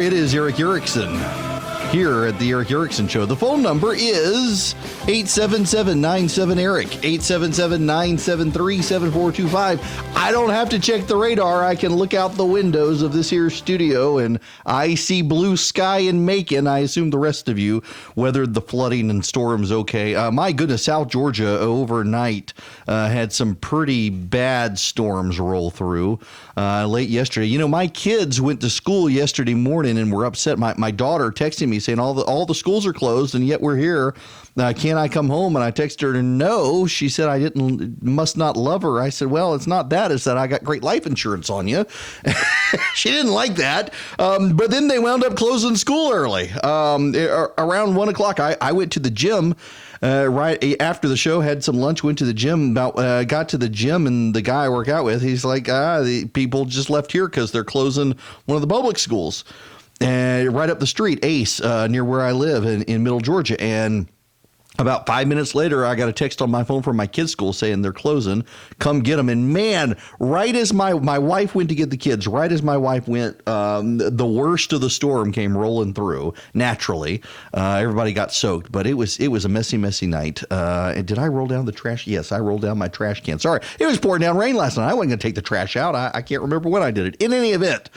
It is Erick Erickson here at the Erick Erickson Show. The phone number is 877-97-ERIC, 877-973-7425. I don't have to check the radar. I can look out the windows of this here studio, and I see blue sky in Macon. I assume the rest of you weathered the flooding and storms okay. My goodness, South Georgia overnight had some pretty bad storms roll through late yesterday. You know, my kids went to school yesterday morning and were upset. My daughter texted me saying all the schools are closed and yet we're here. Can I come home? And I texted her, no. She said, must not love her. I said, well, it's not that. It's that I got great life insurance on you. She didn't like that. But then they wound up closing school early. Around 1 o'clock, I went to the gym right after the show, had some lunch, went to the gym, got to the gym, and the guy I work out with, he's like, the people just left here because they're closing one of the public schools. Right up the street, Ace, near where I live in Middle Georgia. And about 5 minutes later, I got a text on my phone from my kids' school saying they're closing. Come get them. And man, right as my wife went to get the kids, right as my wife went, the worst of the storm came rolling through. Naturally, everybody got soaked, but it was a messy, messy night. And did I roll down the trash? Yes, I rolled down my trash can. Sorry, it was pouring down rain last night. I wasn't going to take the trash out. I can't remember when I did it. In any event,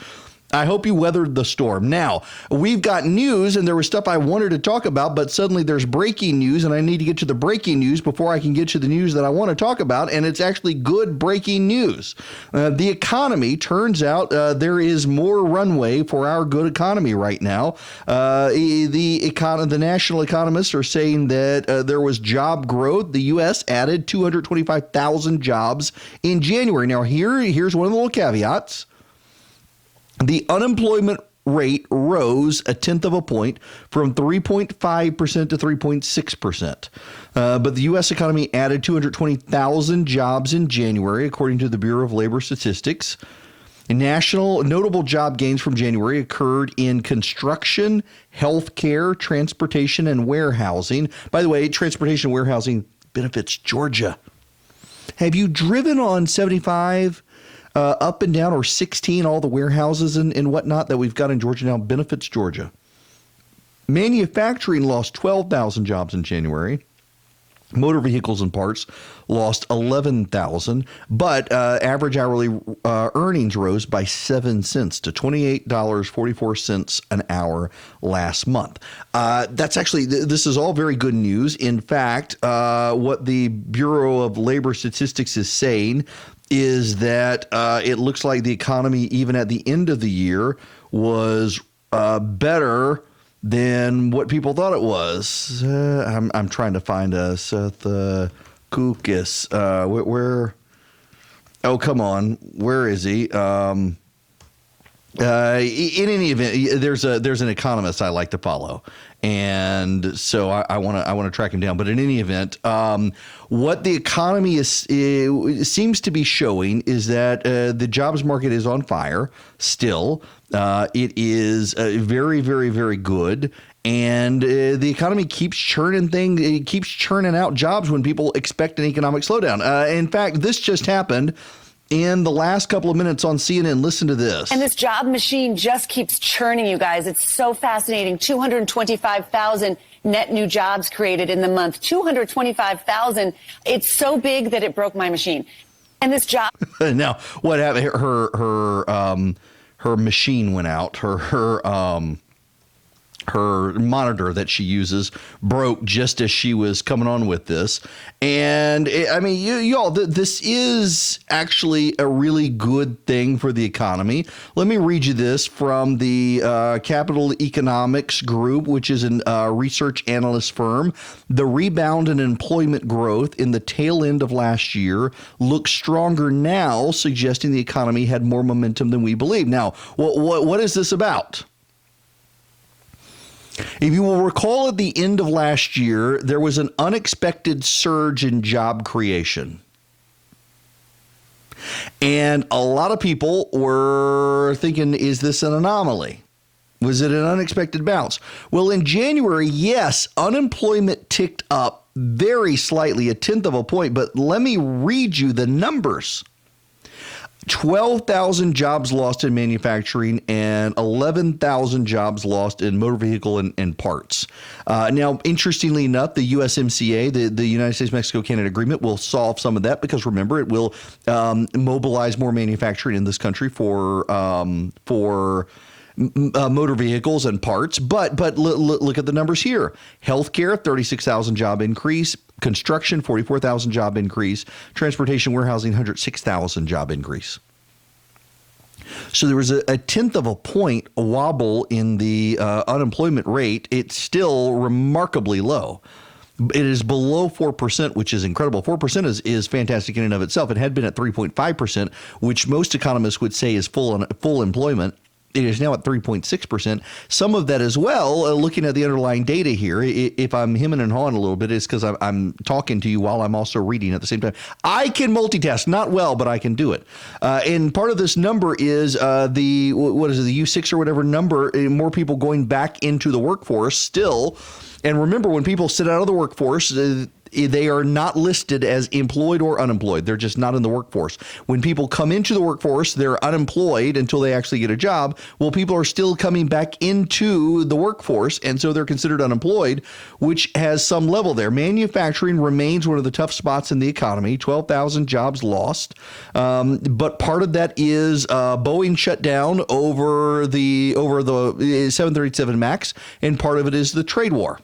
I hope you weathered the storm. Now, we've got news, and there was stuff I wanted to talk about, but suddenly there's breaking news, and I need to get to the breaking news before I can get to the news that I want to talk about, and it's actually good breaking news. The economy, turns out there is more runway for our good economy right now. The national economists are saying that there was job growth. The U.S. added 225,000 jobs in January. Now, here's one of the little caveats. The unemployment rate rose 0.1 of a point from 3.5% to 3.6%. But the U.S. economy added 220,000 jobs in January, according to the Bureau of Labor Statistics. Notable job gains from January occurred in construction, healthcare, transportation, and warehousing. By the way, transportation and warehousing benefits Georgia. Have you driven on 75? Up and down, or 16, all the warehouses and whatnot that we've got in Georgia now benefits Georgia. Manufacturing lost 12,000 jobs in January. Motor vehicles and parts lost 11,000, but average hourly earnings rose by 7 cents to $28.44 an hour last month. That's actually, this is all very good news. In fact, what the Bureau of Labor Statistics is saying is that it looks like the economy, even at the end of the year, was better than what people thought it was. I'm trying to find Seth Kukis. Where? Oh, come on. Where is he? In any event, there's an economist I like to follow, and so I want to track him down. But in any event, what the economy seems to be showing is that the jobs market is on fire still. It is very, very, very good. And the economy keeps churning things. It keeps churning out jobs when people expect an economic slowdown. In fact, this just happened in the last couple of minutes on CNN. Listen to this. And this job machine just keeps churning, you guys. It's so fascinating. 225,000 net new jobs created in the month. 225,000. It's so big that it broke my machine. And this job. Now, what happened? Her machine went out. Her monitor that she uses broke just as she was coming on with this. And I mean, y'all, this is actually a really good thing for the economy. Let me read you this from the Capital Economics Group, which is a research analyst firm. The rebound in employment growth in the tail end of last year looks stronger now, suggesting the economy had more momentum than we believe. Now, what is this about? If you will recall, at the end of last year, there was an unexpected surge in job creation. And a lot of people were thinking, is this an anomaly? Was it an unexpected bounce? Well, in January, yes, unemployment ticked up very slightly, 0.1 of a point. But let me read you the numbers. 12,000 jobs lost in manufacturing and 11,000 jobs lost in motor vehicle and parts. Now, interestingly enough, the USMCA, the United States-Mexico-Canada Agreement, will solve some of that because, remember, it will mobilize more manufacturing in this country for motor vehicles and parts. But look at the numbers here. Healthcare, 36,000 job increase. Construction, 44,000 job increase. Transportation, warehousing, 106,000 job increase. So there was a tenth of a point wobble in the unemployment rate. It's still remarkably low. It is below 4%, which is incredible. 4% is fantastic in and of itself. It had been at 3.5%, which most economists would say is full employment. It is now at 3.6%. Some of that as well, looking at the underlying data here, if I'm hemming and hawing a little bit, it's because I'm talking to you while I'm also reading at the same time. I can multitask, not well, but I can do it. And part of this number is the U6 or whatever number, more people going back into the workforce still. And remember, when people sit out of the workforce, they are not listed as employed or unemployed. They're just not in the workforce. When people come into the workforce, they're unemployed until they actually get a job. Well, people are still coming back into the workforce, and so they're considered unemployed, which has some level there. Manufacturing remains one of the tough spots in the economy. 12,000 jobs lost. But part of that is Boeing shut down over the 737 MAX, and part of it is the trade war.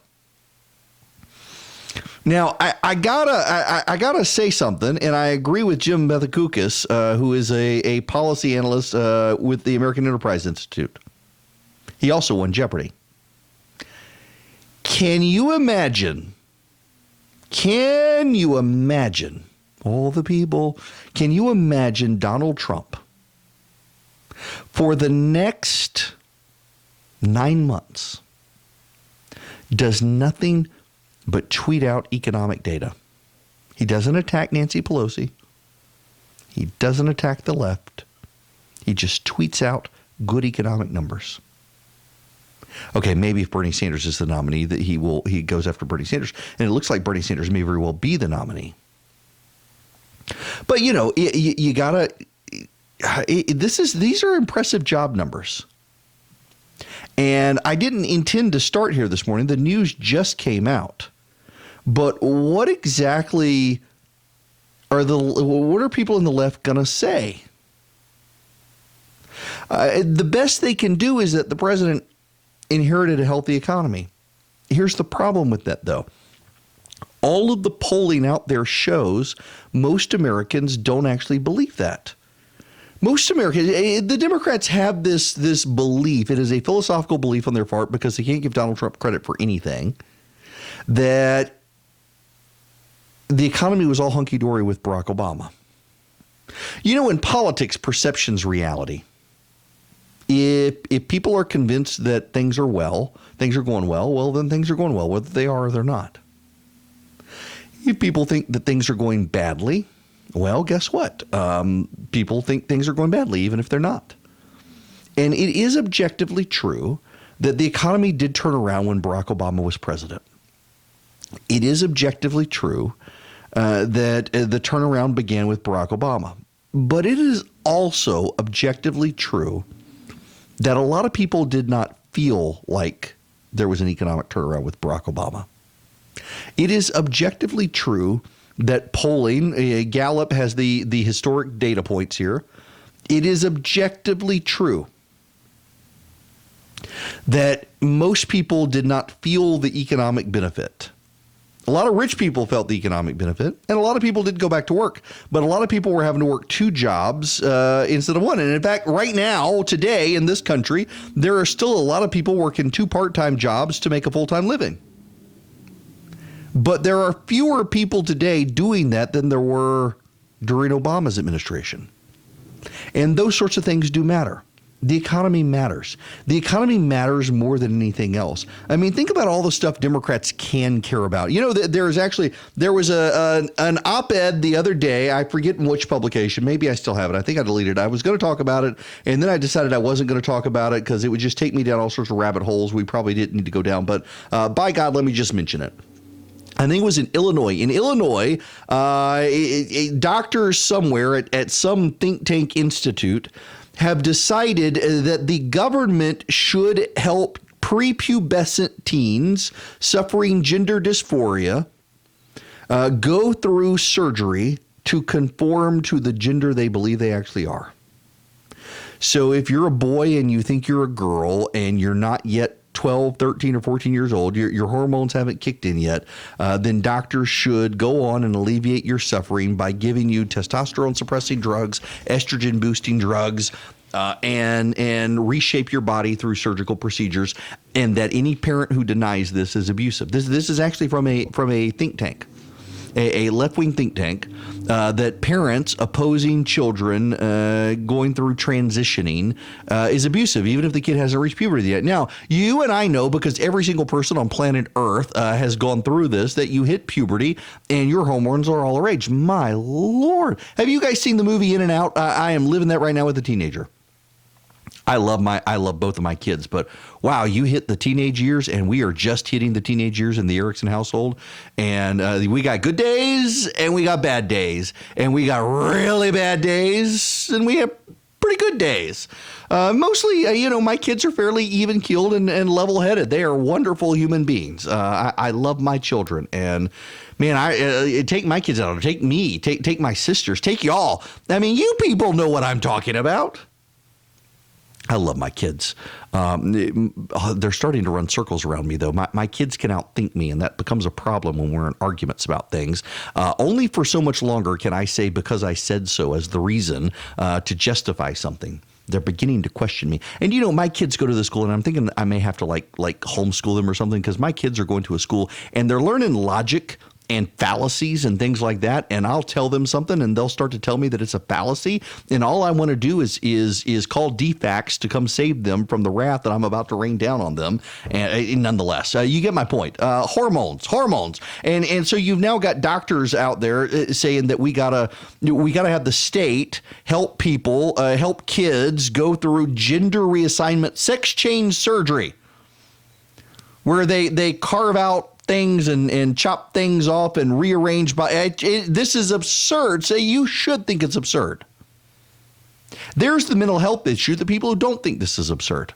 Now, I gotta say something, and I agree with Jim Bethakoukas, who is a policy analyst with the American Enterprise Institute. He also won Jeopardy. Can you imagine all the people? Can you imagine Donald Trump for the next 9 months does nothing but tweet out economic data? He doesn't attack Nancy Pelosi. He doesn't attack the left. He just tweets out good economic numbers. Okay, maybe if Bernie Sanders is the nominee, that he goes after Bernie Sanders, and it looks like Bernie Sanders may very well be the nominee. But you know, you gotta. These are impressive job numbers. And I didn't intend to start here this morning. The news just came out. But what exactly what are people on the left going to say? The best they can do is that the president inherited a healthy economy. Here's the problem with that, though. All of the polling out there shows most Americans don't actually believe that. Most Americans, the Democrats have this belief, it is a philosophical belief on their part because they can't give Donald Trump credit for anything, that the economy was all hunky-dory with Barack Obama. You know, in politics, perception's reality. If people are convinced that things are going well, then things are going well, whether they are or they're not. If people think that things are going badly, well, guess what? People think things are going badly, even if they're not. And it is objectively true that the economy did turn around when Barack Obama was president. It is objectively true that the turnaround began with Barack Obama. But it is also objectively true that a lot of people did not feel like there was an economic turnaround with Barack Obama. It is objectively true that polling, Gallup has the historic data points here. It is objectively true that most people did not feel the economic benefit. A lot of rich people felt the economic benefit, and a lot of people did go back to work. But a lot of people were having to work two jobs instead of one. And in fact, right now, today in this country, there are still a lot of people working two part-time jobs to make a full-time living. But there are fewer people today doing that than there were during Obama's administration. And those sorts of things do matter. The economy matters. The economy matters more than anything else. I mean, think about all the stuff Democrats can care about. You know, there was an op-ed the other day. I forget in which publication. Maybe I still have it. I think I deleted it. I was going to talk about it, and then I decided I wasn't going to talk about it because it would just take me down all sorts of rabbit holes we probably didn't need to go down. But by God, let me just mention it. I think it was in Illinois. In Illinois, doctors somewhere at some think tank institute have decided that the government should help prepubescent teens suffering gender dysphoria go through surgery to conform to the gender they believe they actually are. So if you're a boy and you think you're a girl and you're not yet 12, 13, or 14 years old, your hormones haven't kicked in yet, then doctors should go on and alleviate your suffering by giving you testosterone suppressing drugs, estrogen boosting drugs, and reshape your body through surgical procedures, and that any parent who denies this is abusive. This is actually from a think tank, a left-wing think tank, that parents opposing children going through transitioning is abusive, even if the kid hasn't reached puberty yet. Now, you and I know, because every single person on planet Earth has gone through this, that you hit puberty and your hormones are all the rage. My Lord. Have you guys seen the movie In and Out? I am living that right now with a teenager. I love both of my kids, but wow, you hit the teenage years, and we are just hitting the teenage years in the Erickson household. And we got good days and we got bad days, and we got really bad days and we have pretty good days. Mostly, my kids are fairly even keeled and level headed. They are wonderful human beings. I love my children, and man, I take my kids out, take me, take my sisters, take y'all. I mean, you people know what I'm talking about. I love my kids. They're starting to run circles around me, though. My kids can outthink me, and that becomes a problem when we're in arguments about things. Only for so much longer can I say because I said so as the reason to justify something. They're beginning to question me. And, my kids go to the school, and I'm thinking I may have to like homeschool them or something, because my kids are going to a school and they're learning logic and fallacies and things like that, and I'll tell them something and they'll start to tell me that it's a fallacy, and all I want to do is call DFACS to come save them from the wrath that I'm about to rain down on them. And nonetheless, you get my point. Hormones, and so you've now got doctors out there saying that we gotta have the state help people, help kids go through gender reassignment, sex change surgery, where they carve out things and chop things off and rearrange. This is absurd. So you should think it's absurd. There's the mental health issue, the people who don't think this is absurd.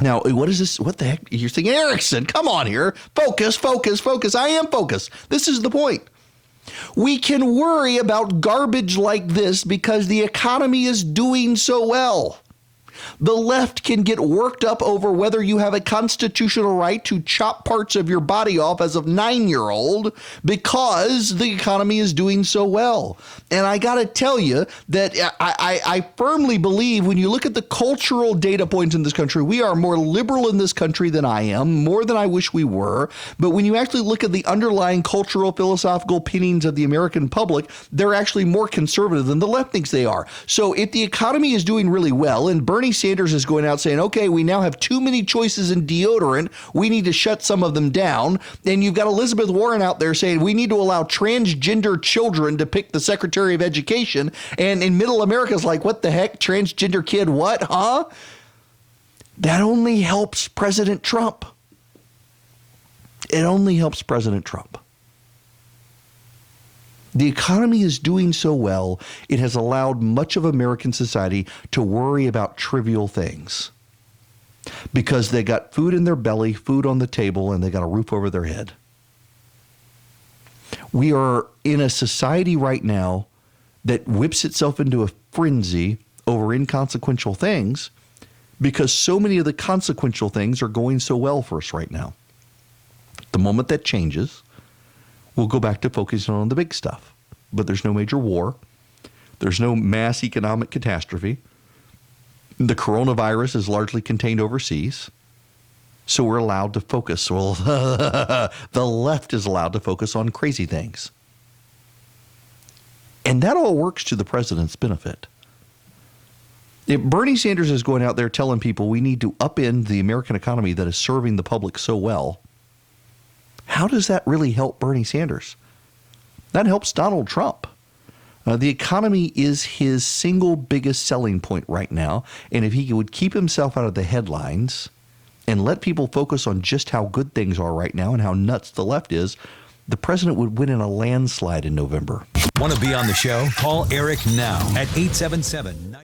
Now, what is this? What the heck? You're thinking, Erickson, come on here. Focus. I am focused. This is the point. We can worry about garbage like this because the economy is doing so well. The left can get worked up over whether you have a constitutional right to chop parts of your body off as a 9-year-old because the economy is doing so well. And I got to tell you that I firmly believe when you look at the cultural data points in this country, we are more liberal in this country than I am, more than I wish we were. But when you actually look at the underlying cultural, philosophical opinions of the American public, they're actually more conservative than the left thinks they are. So if the economy is doing really well and Bernie Sanders is going out saying, okay, we now have too many choices in deodorant, we need to shut some of them down. And you've got Elizabeth Warren out there saying we need to allow transgender children to pick the Secretary of Education. And in middle America's like, what the heck? Transgender kid, what? Huh? That only helps President Trump. It only helps President Trump. The economy is doing so well, it has allowed much of American society to worry about trivial things because they got food in their belly, food on the table, and they got a roof over their head. We are in a society right now that whips itself into a frenzy over inconsequential things because so many of the consequential things are going so well for us right now. The moment that changes, we'll go back to focusing on the big stuff. But there's no major war. There's no mass economic catastrophe. The coronavirus is largely contained overseas. So we're allowed to focus. Well, the left is allowed to focus on crazy things. And that all works to the president's benefit. If Bernie Sanders is going out there telling people we need to upend the American economy that is serving the public so well, how does that really help Bernie Sanders? That helps Donald Trump. The economy is his single biggest selling point right now. And if he would keep himself out of the headlines and let people focus on just how good things are right now and how nuts the left is, the president would win in a landslide in November. Want to be on the show? Call Eric now at 877.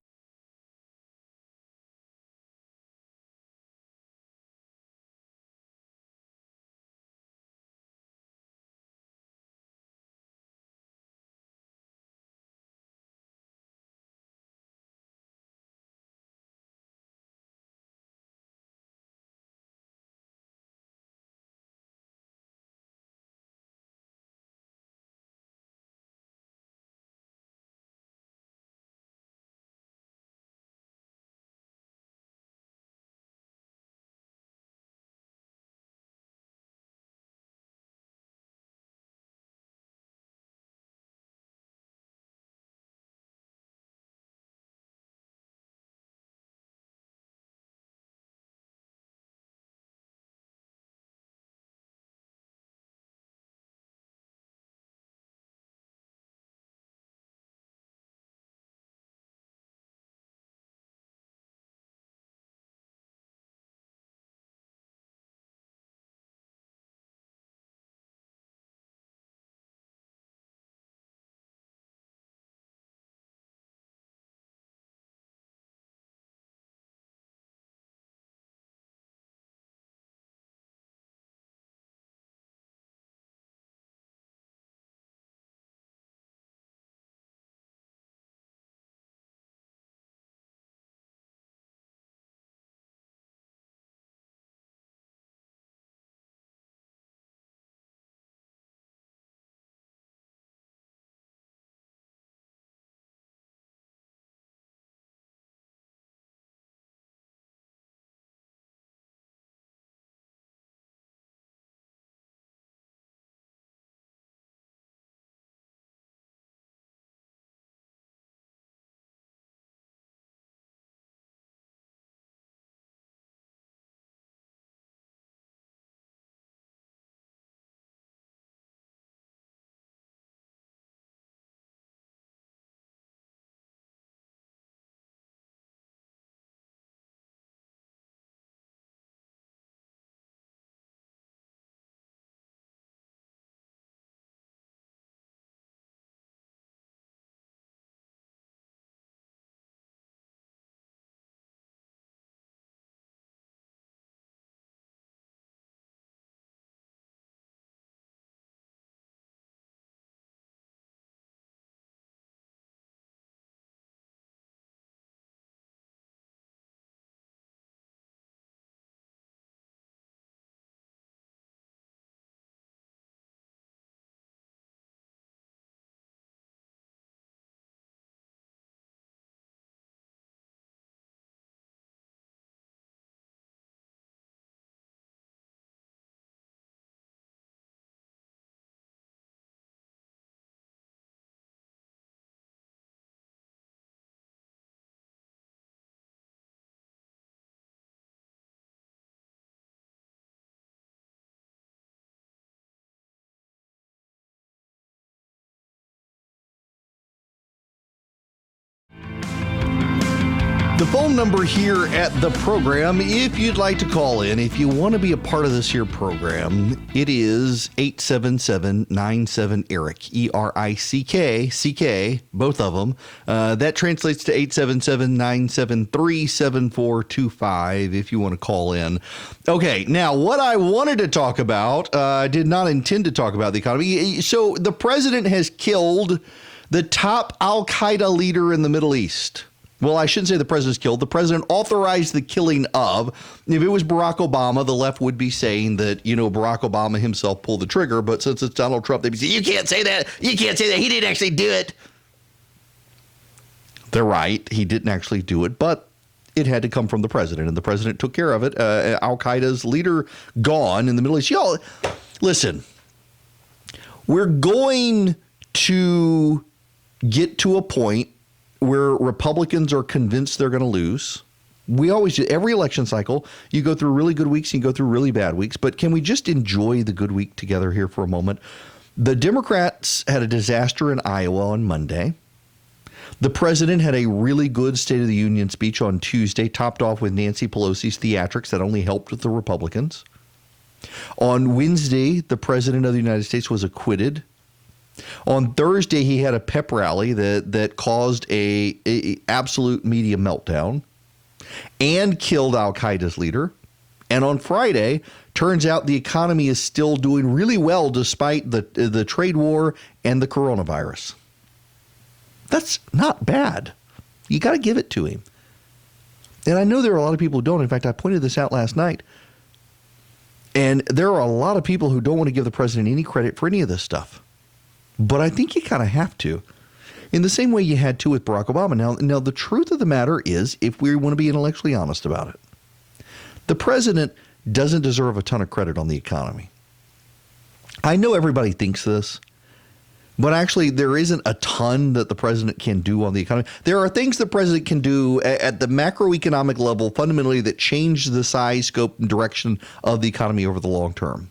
The phone number here at the program, if you'd like to call in, if you want to be a part of this here program, it is 877-97-ERICK, E-R-I-C-K, both of them. That translates to 877-973-7425 if you want to call in. Okay, now what I wanted to talk about, I did not intend to talk about the economy. So the president has killed the top al-Qaeda leader in the Middle East. Well, I shouldn't say the president's killed. The president authorized the killing of. If it was Barack Obama, the left would be saying that, Barack Obama himself pulled the trigger. But since it's Donald Trump, they'd be saying, you can't say that. You can't say that. He didn't actually do it. They're right. He didn't actually do it. But it had to come from the president. And the president took care of it. Al-Qaeda's leader gone in the Middle East. Y'all, listen. We're going to get to a point where Republicans are convinced they're going to lose. We always do. Every election cycle, you go through really good weeks and you go through really bad weeks. But can we just enjoy the good week together here for a moment? The Democrats had a disaster in Iowa on Monday. The president had a really good State of the Union speech on Tuesday, topped off with Nancy Pelosi's theatrics that only helped with the Republicans. On Wednesday, the president of the United States was acquitted. On Thursday, he had a pep rally that caused a absolute media meltdown and killed Al-Qaeda's leader. And on Friday, turns out the economy is still doing really well despite the trade war and the coronavirus. That's not bad. You got to give it to him. And I know there are a lot of people who don't. In fact, I pointed this out last night. And there are a lot of people who don't want to give the president any credit for any of this stuff. But I think you kind of have to. In the same way you had to with Barack Obama. Now, the truth of the matter is, if we want to be intellectually honest about it, the president doesn't deserve a ton of credit on the economy. I know everybody thinks this, but actually there isn't a ton that the president can do on the economy. There are things the president can do at the macroeconomic level fundamentally that change the size, scope, and direction of the economy over the long term.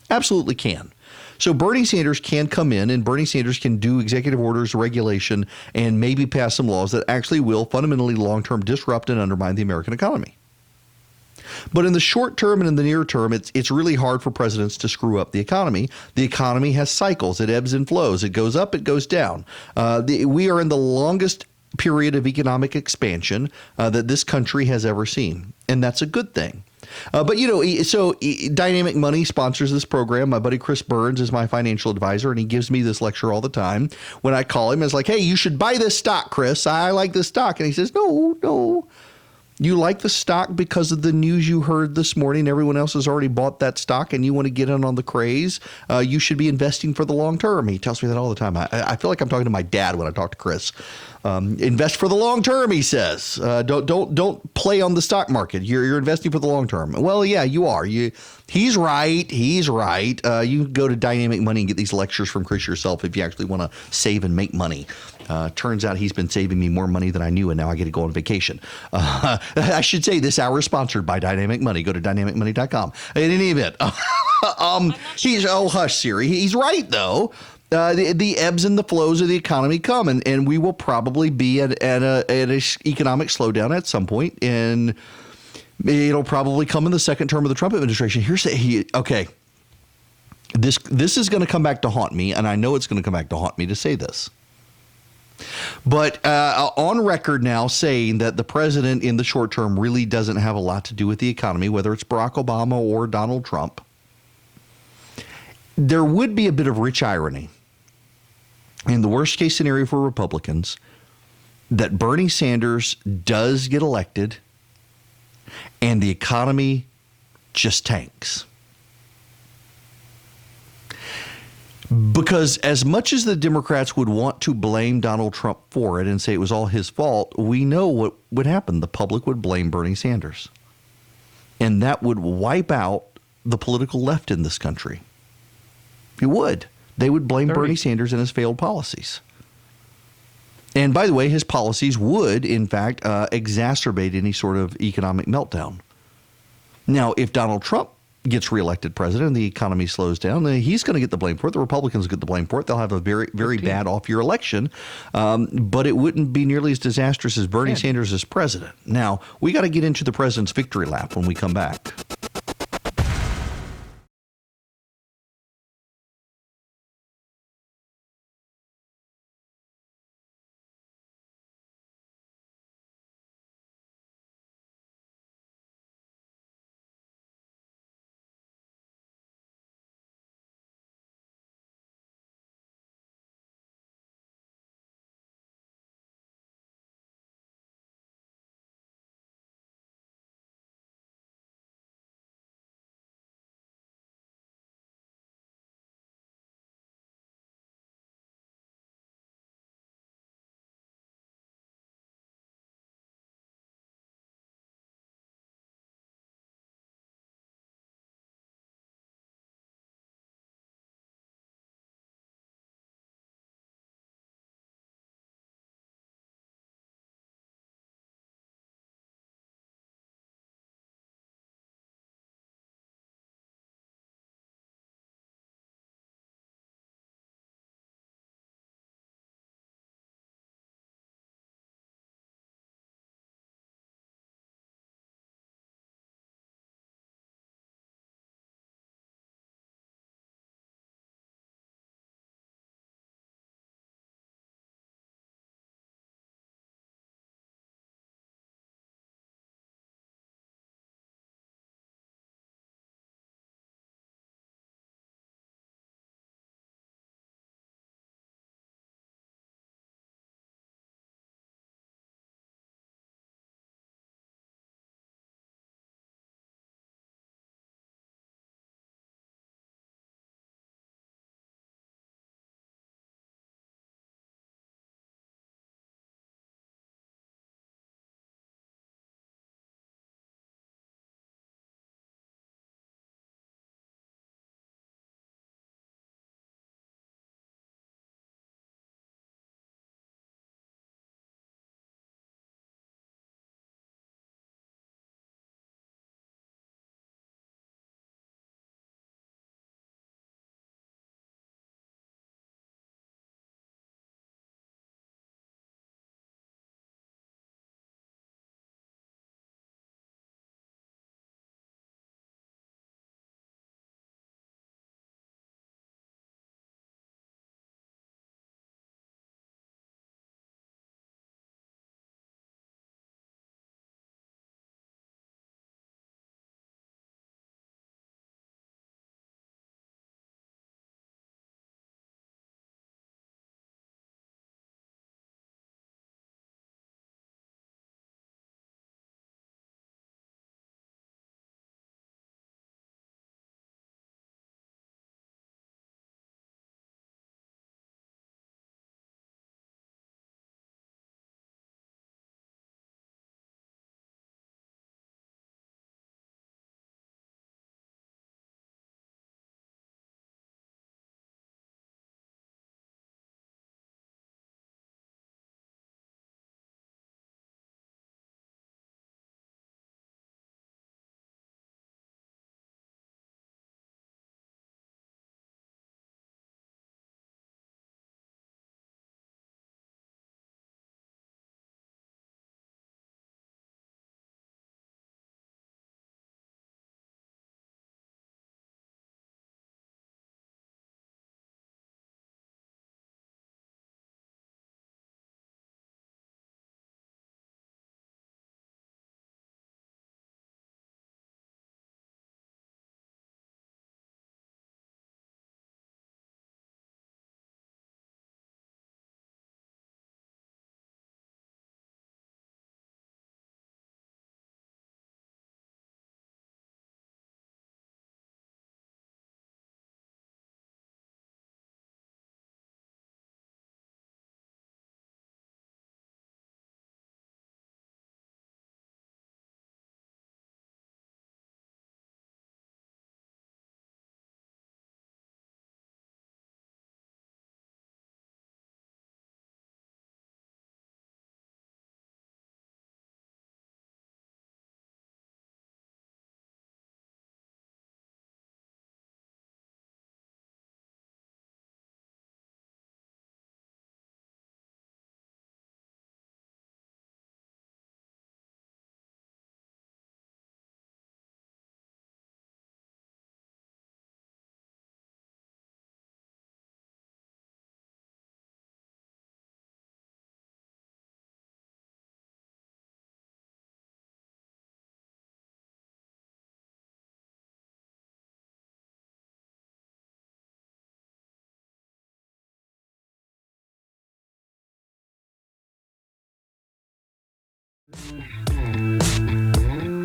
Absolutely can. So Bernie Sanders can come in and Bernie Sanders can do executive orders, regulation, and maybe pass some laws that actually will fundamentally long-term disrupt and undermine the American economy. But in the short term and in the near term, it's really hard for presidents to screw up the economy. The economy has cycles. It ebbs and flows. It goes up. It goes down. We are in the longest period of economic expansion that this country has ever seen. And that's a good thing. But, so Dynamic Money sponsors this program. My buddy Chris Burns is my financial advisor, and he gives me this lecture all the time. When I call him, it's like, hey, you should buy this stock, Chris. I like this stock. And he says, no. You like the stock because of the news you heard this morning. Everyone else has already bought that stock and you want to get in on the craze. You should be investing for the long term. He tells me that all the time. I feel like I'm talking to my dad when I talk to Chris. Invest for the long term, he says. Don't play on the stock market. You're investing for the long term. Well, yeah, you are. He's right. You can go to Dynamic Money and get these lectures from Chris yourself if you actually want to save and make money. Turns out he's been saving me more money than I knew, and now I get to go on vacation. I should say this hour is sponsored by Dynamic Money. Go to dynamicmoney.com. In any event, hush, Siri. He's right, though. The ebbs and the flows of the economy come, and we will probably be at an economic slowdown at some point, and it'll probably come in the second term of the Trump administration. Okay. This is going to come back to haunt me, and I know it's going to come back to haunt me to say this. But on record now saying that the president in the short term really doesn't have a lot to do with the economy, whether it's Barack Obama or Donald Trump, there would be a bit of rich irony in the worst case scenario for Republicans that Bernie Sanders does get elected and the economy just tanks. Because as much as the Democrats would want to blame Donald Trump for it and say it was all his fault, we know what would happen. The public would blame Bernie Sanders. And that would wipe out the political left in this country. It would. They would blame Bernie Sanders and his failed policies. And by the way, his policies would, in fact, exacerbate any sort of economic meltdown. Now, if Donald Trump gets reelected president and the economy slows down, then he's going to get the blame for it. The Republicans get the blame for it. They'll have a very, very bad off-year election, but it wouldn't be nearly as disastrous as Bernie Sanders as president. Now, we got to get into the president's victory lap when we come back.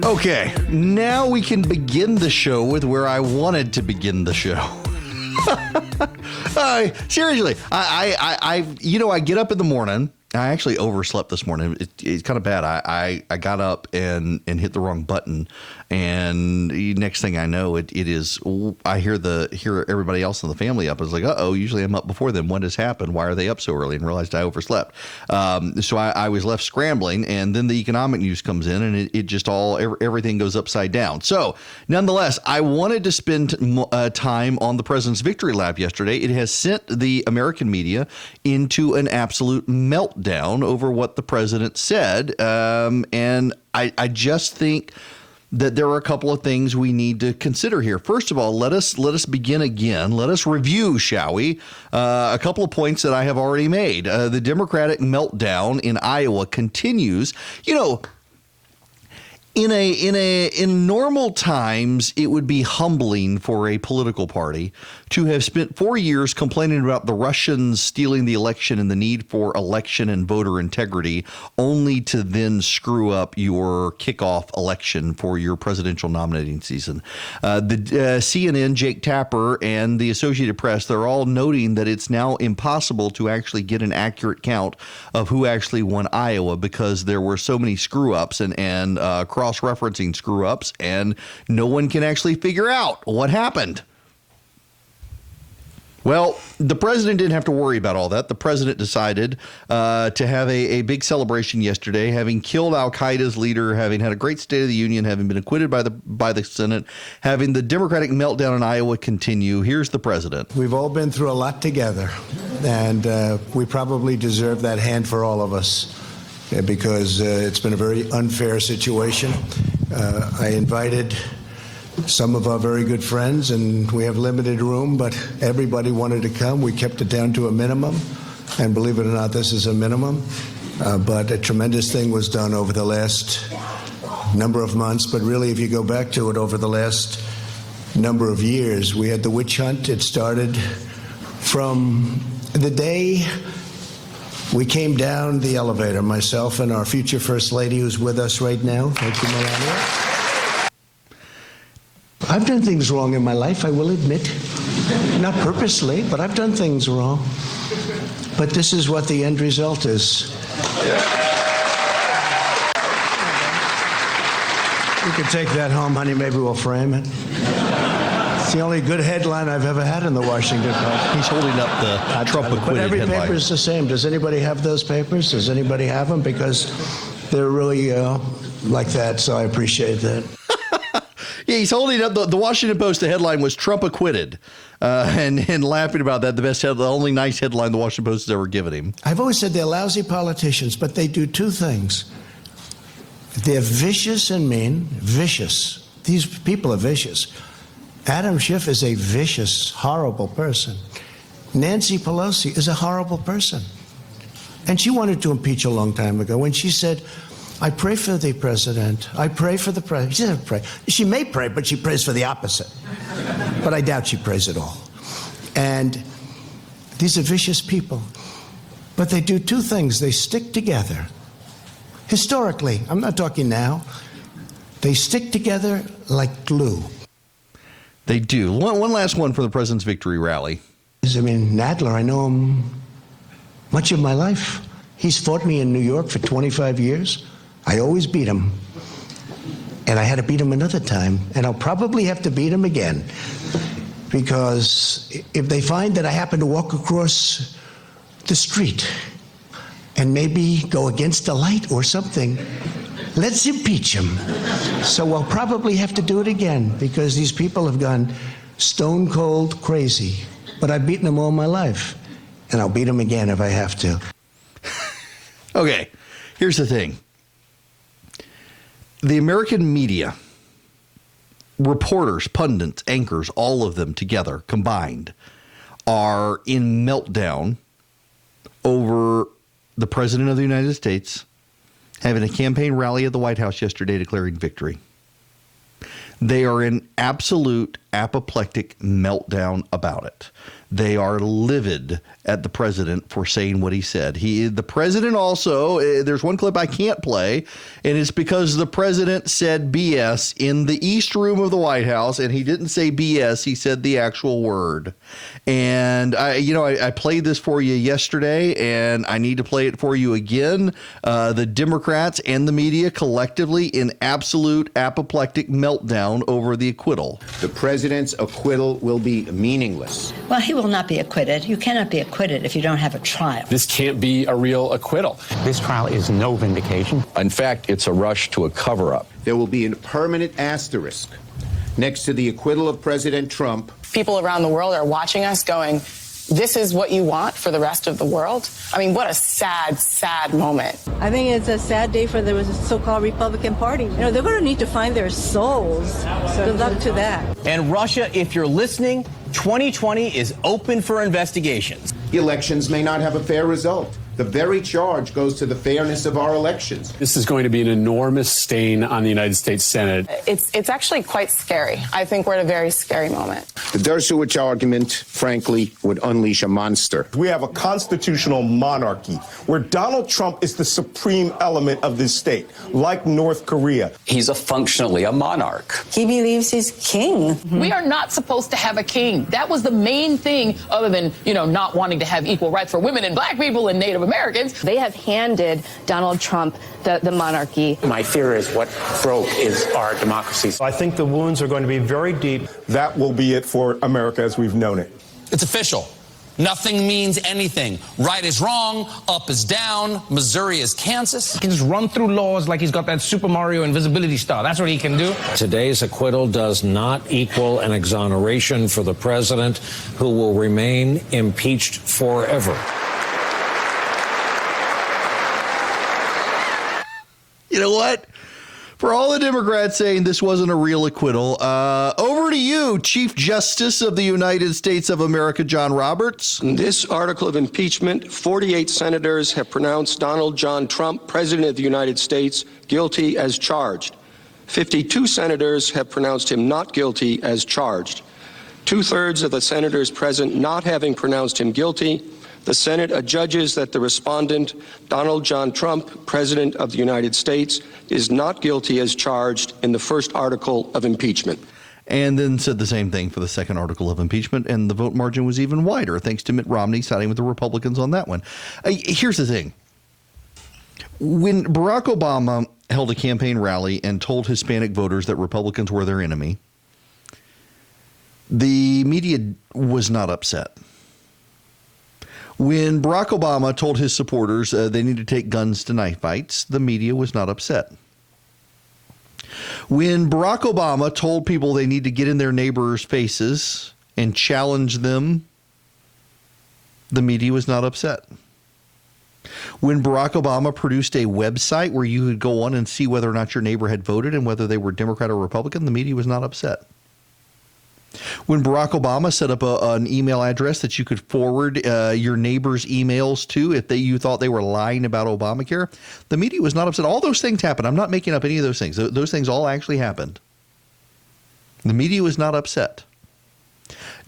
Okay, now we can begin the show with where I wanted to begin the show. Seriously, I get up in the morning. I actually overslept this morning. It's kind of bad. I got up and hit the wrong button, and the next thing I know, it is. I hear everybody else in the family up. I was like, uh-oh, usually I'm up before them. What has happened? Why are they up so early? And realized I overslept. So I was left scrambling, and then the economic news comes in, and it just everything goes upside down. So nonetheless, I wanted to spend time on the President's Victory Lap yesterday. It has sent the American media into an absolute meltdown over what the president said. And I just think that there are a couple of things we need to consider here. First of all, let us begin again. Let us review, shall we? A couple of points that I have already made. The Democratic meltdown in Iowa continues. In normal times, it would be humbling for a political party to have spent 4 years complaining about the Russians stealing the election and the need for election and voter integrity, only to then screw up your kickoff election for your presidential nominating season. The CNN, Jake Tapper, and the Associated Press, they're all noting that it's now impossible to actually get an accurate count of who actually won Iowa because there were so many screw-ups and cross-referencing screw-ups, and no one can actually figure out what happened. Well, the president didn't have to worry about all that. The president decided to have a big celebration yesterday, having killed al-Qaeda's leader, having had a great State of the Union, having been acquitted by the Senate, having the Democratic meltdown in Iowa continue. Here's the president. We've all been through a lot together, and we probably deserve that hand for all of us because it's been a very unfair situation. I invited some of our very good friends, and we have limited room, but everybody wanted to come. We kept it down to a minimum, and believe it or not, this is a minimum. But a tremendous thing was done over the last number of months, but really, if you go back to it, over the last number of years, we had the witch hunt. It started from the day we came down the elevator, myself and our future First Lady, who's with us right now. Thank you, Melania. I've done things wrong in my life, I will admit. Not purposely, but I've done things wrong. But this is what the end result is. You can take that home, honey. Maybe we'll frame it. It's the only good headline I've ever had in the Washington Post. He's holding up the Trump acquitted But every headline. paper is the same. Does anybody have those papers? Does anybody have them? Because they're really like that, so I appreciate that. Yeah, he's holding up the Washington Post. The headline was Trump acquitted, and laughing about that. The only nice headline the Washington Post has ever given him. I've always said they're lousy politicians, but they do two things. They're vicious and mean. Vicious. These people are vicious. Adam Schiff is a vicious, horrible person. Nancy Pelosi is a horrible person. And she wanted to impeach a long time ago when she said, I pray for the president. I pray for the president. She doesn't pray. She may pray, but she prays for the opposite. But I doubt she prays at all. And these are vicious people. But they do two things. They stick together. Historically, I'm not talking now. They stick together like glue. They do. One last one for the president's victory rally. I mean, Nadler, I know him much of my life. He's fought me in New York for 25 years. I always beat him. And I had to beat him another time. And I'll probably have to beat him again. Because if they find that I happen to walk across the street and maybe go against a light or something, let's impeach him. So I'll probably have to do it again because these people have gone stone cold crazy. But I've beaten them all my life. And I'll beat them again if I have to. Okay, here's the thing. The American media, reporters, pundits, anchors, all of them together, combined, are in meltdown over the President of the United States having a campaign rally at the White House yesterday declaring victory. They are in absolute apoplectic meltdown about it. They are livid at the president for saying what he said. The president also, there's one clip I can't play, and it's because the president said BS in the East Room of the White House, and he didn't say BS, he said the actual word. And I played this for you yesterday, and I need to play it for you again. The Democrats and the media collectively in absolute apoplectic meltdown over the acquittal. The president's acquittal will be meaningless. Well, he will not be acquitted. You cannot be acquitted if you don't have a trial. This can't be a real acquittal. This trial is no vindication. In fact, it's a rush to a cover-up. There will be a permanent asterisk next to the acquittal of President Trump. People around the world are watching us going, this is what you want for the rest of the world? I mean, what a sad, sad moment. I think it's a sad day for the so-called Republican Party. They're going to need to find their souls. Good luck to that. And Russia, if you're listening, 2020 is open for investigations. Elections may not have a fair result. The very charge goes to the fairness of our elections. This is going to be an enormous stain on the United States Senate. It's actually quite scary. I think we're at a very scary moment. The Dershowitz argument, frankly, would unleash a monster. We have a constitutional monarchy where Donald Trump is the supreme element of this state, like North Korea. He's functionally a monarch. He believes he's king. We are not supposed to have a king. That was the main thing, other than, not wanting to have equal rights for women and black people and Native Americans. They have handed Donald Trump the monarchy. My fear is what broke is our democracy. I think the wounds are going to be very deep. That will be it for America as we've known it. It's official. Nothing means anything. Right is wrong, up is down, Missouri is Kansas. He can just run through laws like he's got that Super Mario invisibility star. That's what he can do. Today's acquittal does not equal an exoneration for the president, who will remain impeached forever. You know what? For all the Democrats saying this wasn't a real acquittal, over to you, Chief Justice of the United States of America, John Roberts. In this article of impeachment, 48 senators have pronounced Donald John Trump, President of the United States, guilty as charged. 52 senators have pronounced him not guilty as charged. 2/3 of the senators present not having pronounced him guilty, the Senate adjudges that the respondent, Donald John Trump, President of the United States, is not guilty as charged in the first article of impeachment. And then said the same thing for the second article of impeachment, and the vote margin was even wider, thanks to Mitt Romney siding with the Republicans on that one. Here's the thing. When Barack Obama held a campaign rally and told Hispanic voters that Republicans were their enemy, the media was not upset. When Barack Obama told his supporters they need to take guns to knife fights, the media was not upset. When Barack Obama told people they need to get in their neighbors' faces and challenge them, the media was not upset. When Barack Obama produced a website where you could go on and see whether or not your neighbor had voted and whether they were Democrat or Republican, the media was not upset. When Barack Obama set up an email address that you could forward your neighbor's emails to if you thought they were lying about Obamacare, the media was not upset. All those things happened. I'm not making up any of those things. Those things all actually happened. The media was not upset.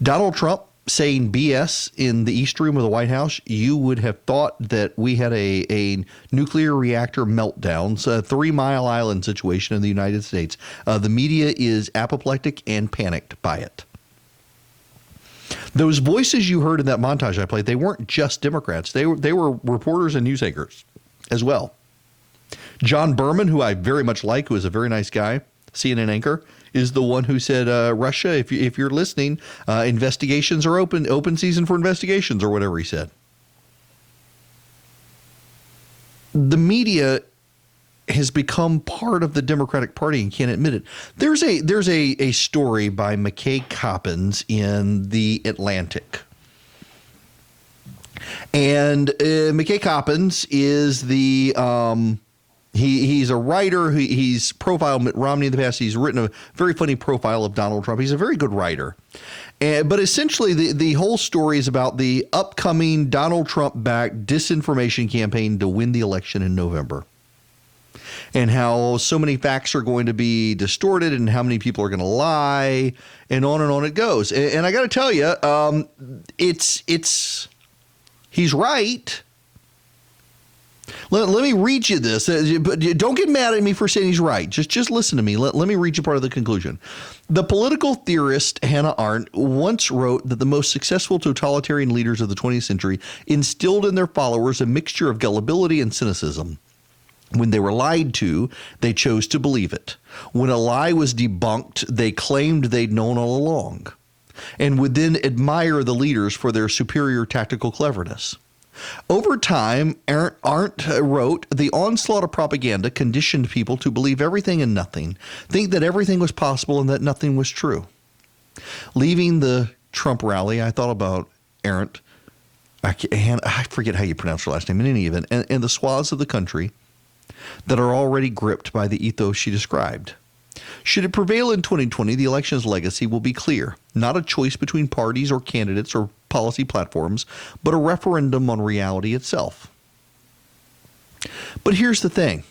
Donald Trump saying BS in the East Room of the White House, you would have thought that we had a nuclear reactor meltdown, a 3 Mile Island situation in the United States. The media is apoplectic and panicked by it. Those voices you heard in that montage I played, they weren't just Democrats. They were reporters and news anchors as well. John Berman, who I very much like, who is a very nice guy, CNN anchor, is the one who said, Russia, if you're listening, investigations are open season for investigations, or whatever he said. The media has become part of the Democratic Party and can't admit it. There's a story by McKay Coppins in The Atlantic. And McKay Coppins is the he's a writer. He's profiled Mitt Romney in the past. He's written a very funny profile of Donald Trump. He's a very good writer. But essentially, the whole story is about the upcoming Donald Trump-backed disinformation campaign to win the election in November. and how so many facts are going to be distorted and how many people are going to lie, and on it goes. And I got to tell you, he's right. Let me read you this. But don't get mad at me for saying he's right. Just listen to me. Let me read you part of the conclusion. The political theorist Hannah Arendt once wrote that the most successful totalitarian leaders of the 20th century instilled in their followers a mixture of gullibility and cynicism. When they were lied to, they chose to believe it. When a lie was debunked, they claimed they'd known all along, and would then admire the leaders for their superior tactical cleverness. Over time, Arendt wrote, the onslaught of propaganda conditioned people to believe everything and nothing, think that everything was possible and that nothing was true. Leaving the Trump rally, I thought about Arendt, I forget how you pronounce her last name, in any event, and the swaths of the country that are already gripped by the ethos she described. Should it prevail in 2020, the election's legacy will be clear. Not a choice between parties or candidates or policy platforms, but a referendum on reality itself. But here's the thing.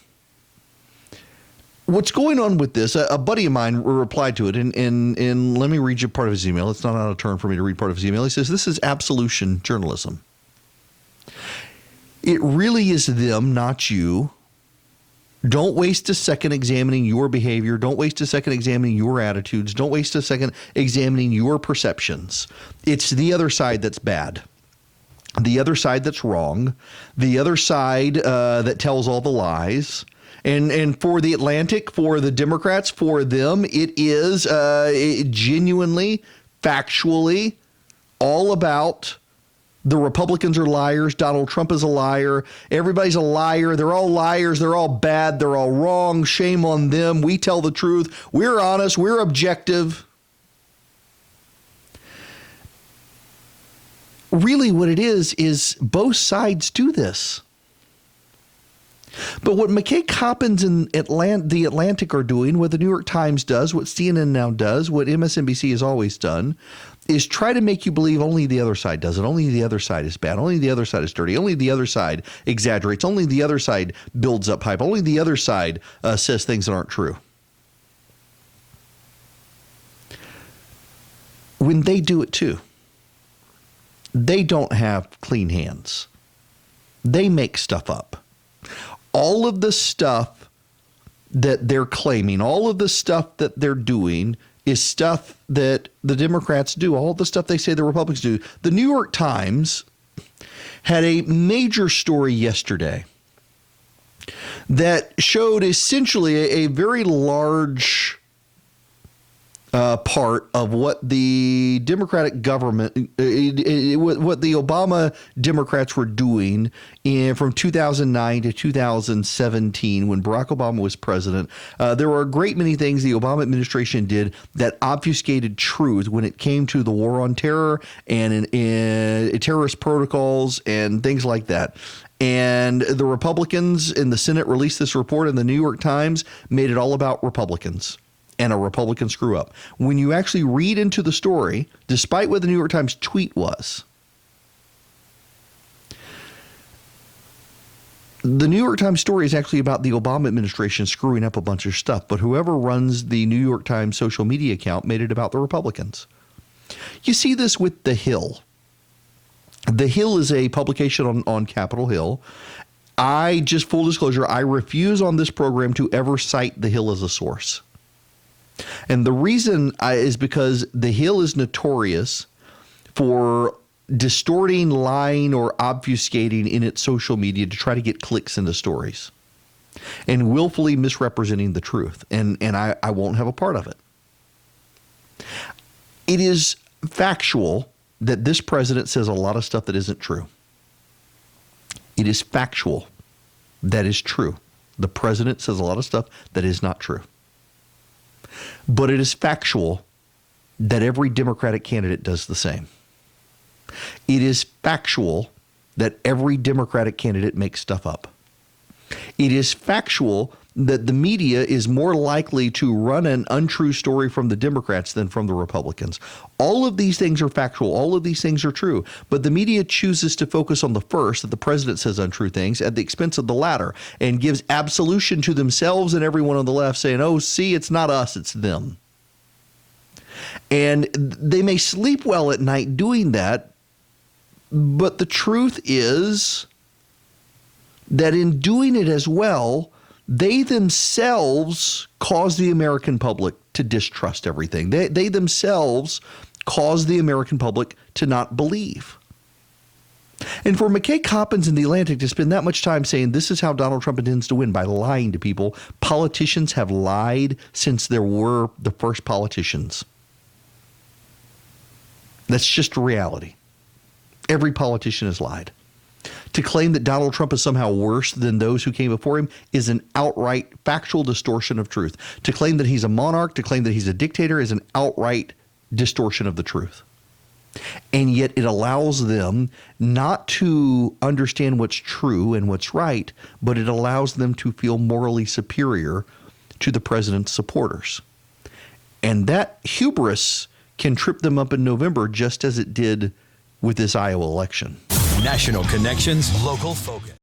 What's going on with this, a buddy of mine replied to it, and let me read you part of his email. It's not out of turn for me to read part of his email. He says, this is absolution journalism. It really is them, not you. Don't waste a second examining your behavior. Don't waste a second examining your attitudes. Don't waste a second examining your perceptions. It's the other side that's bad. The other side that's wrong. The other side that tells all the lies. And for the Atlantic, for the Democrats, for them, it is genuinely, factually all about the Republicans are liars. Donald Trump is a liar. Everybody's a liar. They're all liars. They're all bad. They're all wrong. Shame on them. We tell the truth. We're honest. We're objective. Really what it is both sides do this. But what McKay Coppins and the Atlantic are doing, what the New York Times does, what CNN now does, what MSNBC has always done, is try to make you believe only the other side does it. Only the other side is bad. Only the other side is dirty. Only the other side exaggerates. Only the other side builds up hype. Only the other side says things that aren't true. When they do it too, they don't have clean hands. They make stuff up. All of the stuff that they're claiming, all of the stuff that they're doing is stuff that the Democrats do, all the stuff they say the Republicans do. The New York Times had a major story yesterday that showed essentially a very large part of what the Democratic government, what the Obama Democrats were doing from 2009 to 2017 when Barack Obama was president. There were a great many things the Obama administration did that obfuscated truth when it came to the war on terror and in terrorist protocols and things like that. And the Republicans in the Senate released this report, and the New York Times made it all about Republicans and a Republican screw up. When you actually read into the story, despite what the New York Times tweet was, the New York Times story is actually about the Obama administration screwing up a bunch of stuff. But whoever runs the New York Times social media account made it about the Republicans. You see this with The Hill. The Hill is a publication on Capitol Hill. Just full disclosure, I refuse on this program to ever cite The Hill as a source. And the reason is because The Hill is notorious for distorting, lying, or obfuscating in its social media to try to get clicks into stories and willfully misrepresenting the truth. And I won't have a part of it. It is factual that this president says a lot of stuff that isn't true. It is factual that is true. The president says a lot of stuff that is not true. But it is factual that every Democratic candidate does the same. It is factual that every Democratic candidate makes stuff up. It is factual that the media is more likely to run an untrue story from the Democrats than from the Republicans. All of these things are factual. All of these things are true. But the media chooses to focus on the first, that the president says untrue things, at the expense of the latter, and gives absolution to themselves and everyone on the left, saying, oh, see, it's not us, it's them. And they may sleep well at night doing that, but the truth is that in doing it as well, they themselves cause the American public to distrust everything. They themselves cause the American public to not believe. And for McKay Coppins in The Atlantic to spend that much time saying this is how Donald Trump intends to win, by lying to people, politicians have lied since there were the first politicians. That's just a reality. Every politician has lied. To claim that Donald Trump is somehow worse than those who came before him is an outright factual distortion of truth. To claim that he's a monarch, to claim that he's a dictator is an outright distortion of the truth. And yet it allows them not to understand what's true and what's right, but it allows them to feel morally superior to the president's supporters. And that hubris can trip them up in November, just as it did with this Iowa election. National connections, local focus.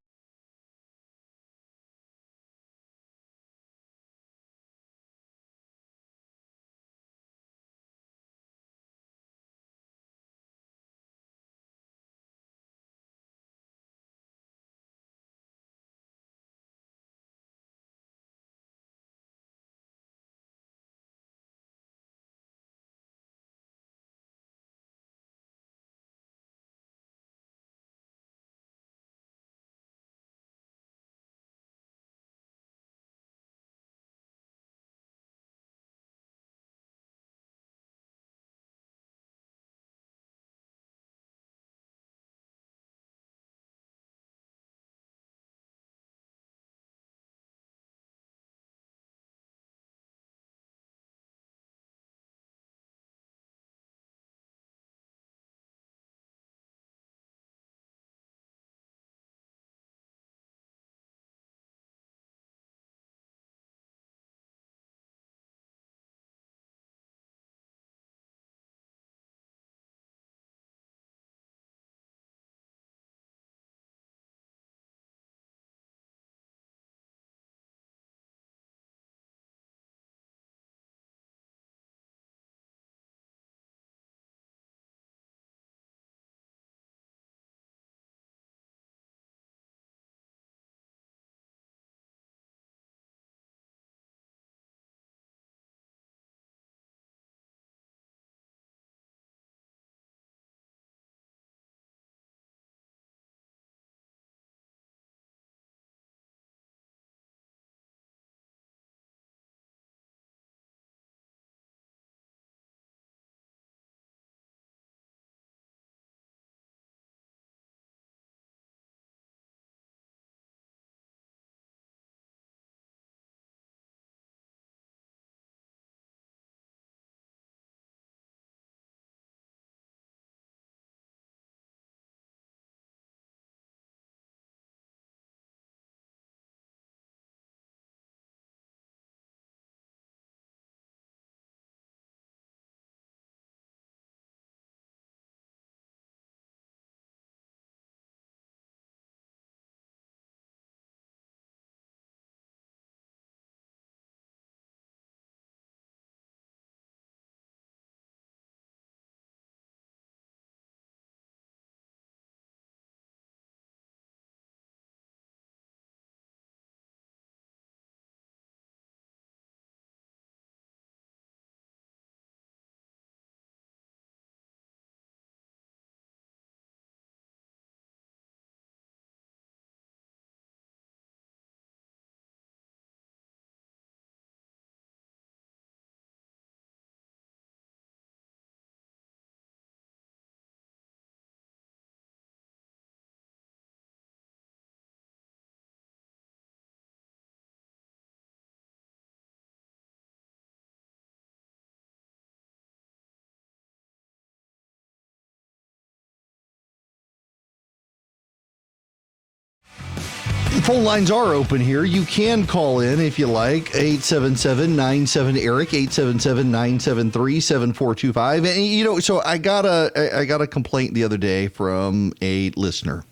Phone lines are open here. You can call in if you like. 877-97-ERIC, 877-973-7425. And, you know, so I got a complaint the other day from a listener.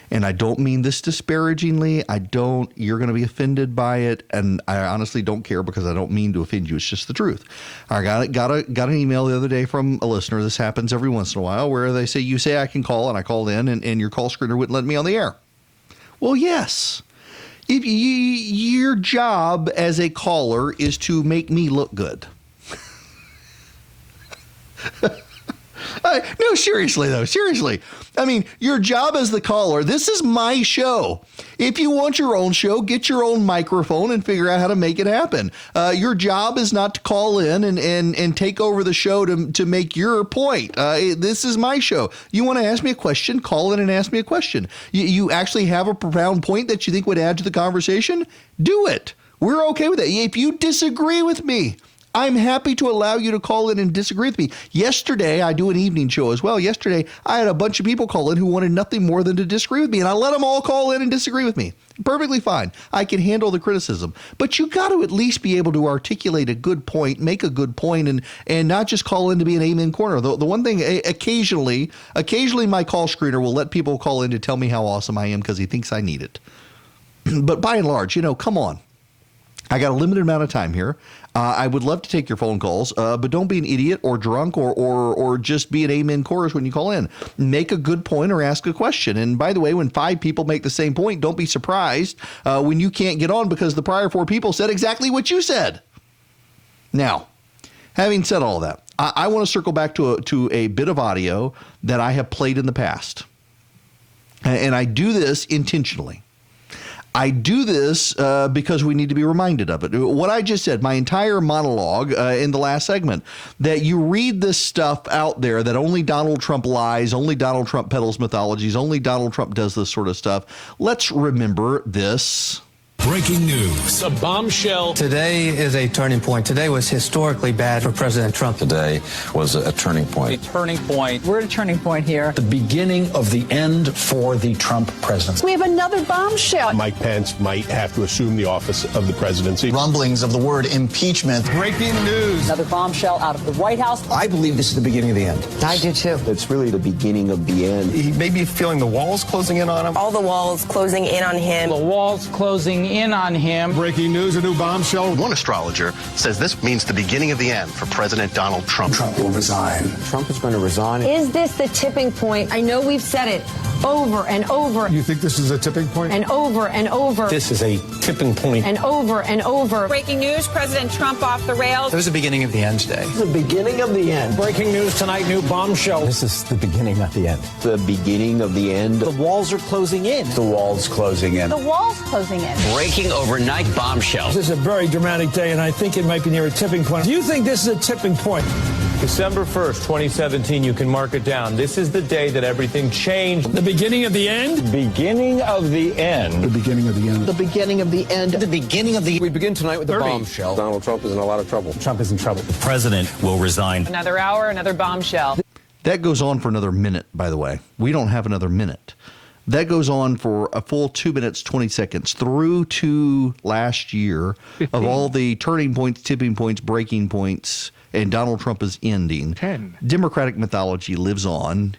And I don't mean this disparagingly. You're going to be offended by it. And I honestly don't care because I don't mean to offend you. It's just the truth. I got an email the other day from a listener. This happens every once in a while where they say, you say I can call, and I called in and your call screener wouldn't let me on the air. Well, yes. If your job as a caller is to make me look good. No, seriously, though. Seriously. I mean, your job as the caller, this is my show. If you want your own show, get your own microphone and figure out how to make it happen. Your job is not to call in and take over the show to make your point. This is my show. You want to ask me a question, call in and ask me a question. You actually have a profound point that you think would add to the conversation? Do it. We're okay with it. If you disagree with me, I'm happy to allow you to call in and disagree with me. Yesterday, I do an evening show as well. Yesterday, I had a bunch of people call in who wanted nothing more than to disagree with me, and I let them all call in and disagree with me. Perfectly fine. I can handle the criticism. But you got to at least be able to articulate a good point, make a good point, and not just call in to be an amen corner. The one thing, occasionally my call screener will let people call in to tell me how awesome I am because he thinks I need it. But by and large, come on. I got a limited amount of time here. I would love to take your phone calls, but don't be an idiot or drunk or just be an amen chorus when you call in. Make a good point or ask a question. And by the way, when 5 people make the same point, don't be surprised when you can't get on because the prior 4 people said exactly what you said. Now, having said all that, I want to circle back to a bit of audio that I have played in the past. And I do this intentionally. I do this because we need to be reminded of it. What I just said, my entire monologue in the last segment, that you read this stuff out there that only Donald Trump lies, only Donald Trump peddles mythologies, only Donald Trump does this sort of stuff. Let's remember this. Breaking news. A bombshell. Today is a turning point. Today was historically bad for President Trump. Today was a turning point. A turning point. We're at a turning point here. The beginning of the end for the Trump presidency. We have another bombshell. Mike Pence might have to assume the office of the presidency. Rumblings of the word impeachment. Breaking news. Another bombshell out of the White House. I believe this is the beginning of the end. I do too. It's really the beginning of the end. He may be feeling the walls closing in on him. All the walls closing in on him. The walls closing in on him. Breaking news, a new bombshell. One astrologer says this means the beginning of the end for President Donald Trump. Trump will resign. Trump is going to resign. Is this the tipping point? I know we've said it over and over. You think this is a tipping point? And over and over. This is a tipping point. And over and over. Breaking news, President Trump off the rails. It was the beginning of the end today. The beginning of the end. Breaking news tonight, new bombshell. This is the beginning of the end. The beginning of the end. The walls are closing in. The walls closing in. The walls closing in. Breaking overnight bombshell. This is a very dramatic day, and I think it might be near a tipping point. Do you think this is a tipping point? December 1st, 2017, you can mark it down. This is the day that everything changed. The beginning of the end? Beginning of the end. The beginning of the end. The beginning of the end. The beginning of the... We begin tonight with the bombshell. Donald Trump is in a lot of trouble. Trump is in trouble. The president will resign. Another hour, another bombshell. That goes on for another minute, by the way. We don't have another minute. That goes on for a full 2 minutes, 20 seconds through to last year 15. Of all the turning points, tipping points, breaking points, and Donald Trump is ending. 10. Democratic mythology lives on.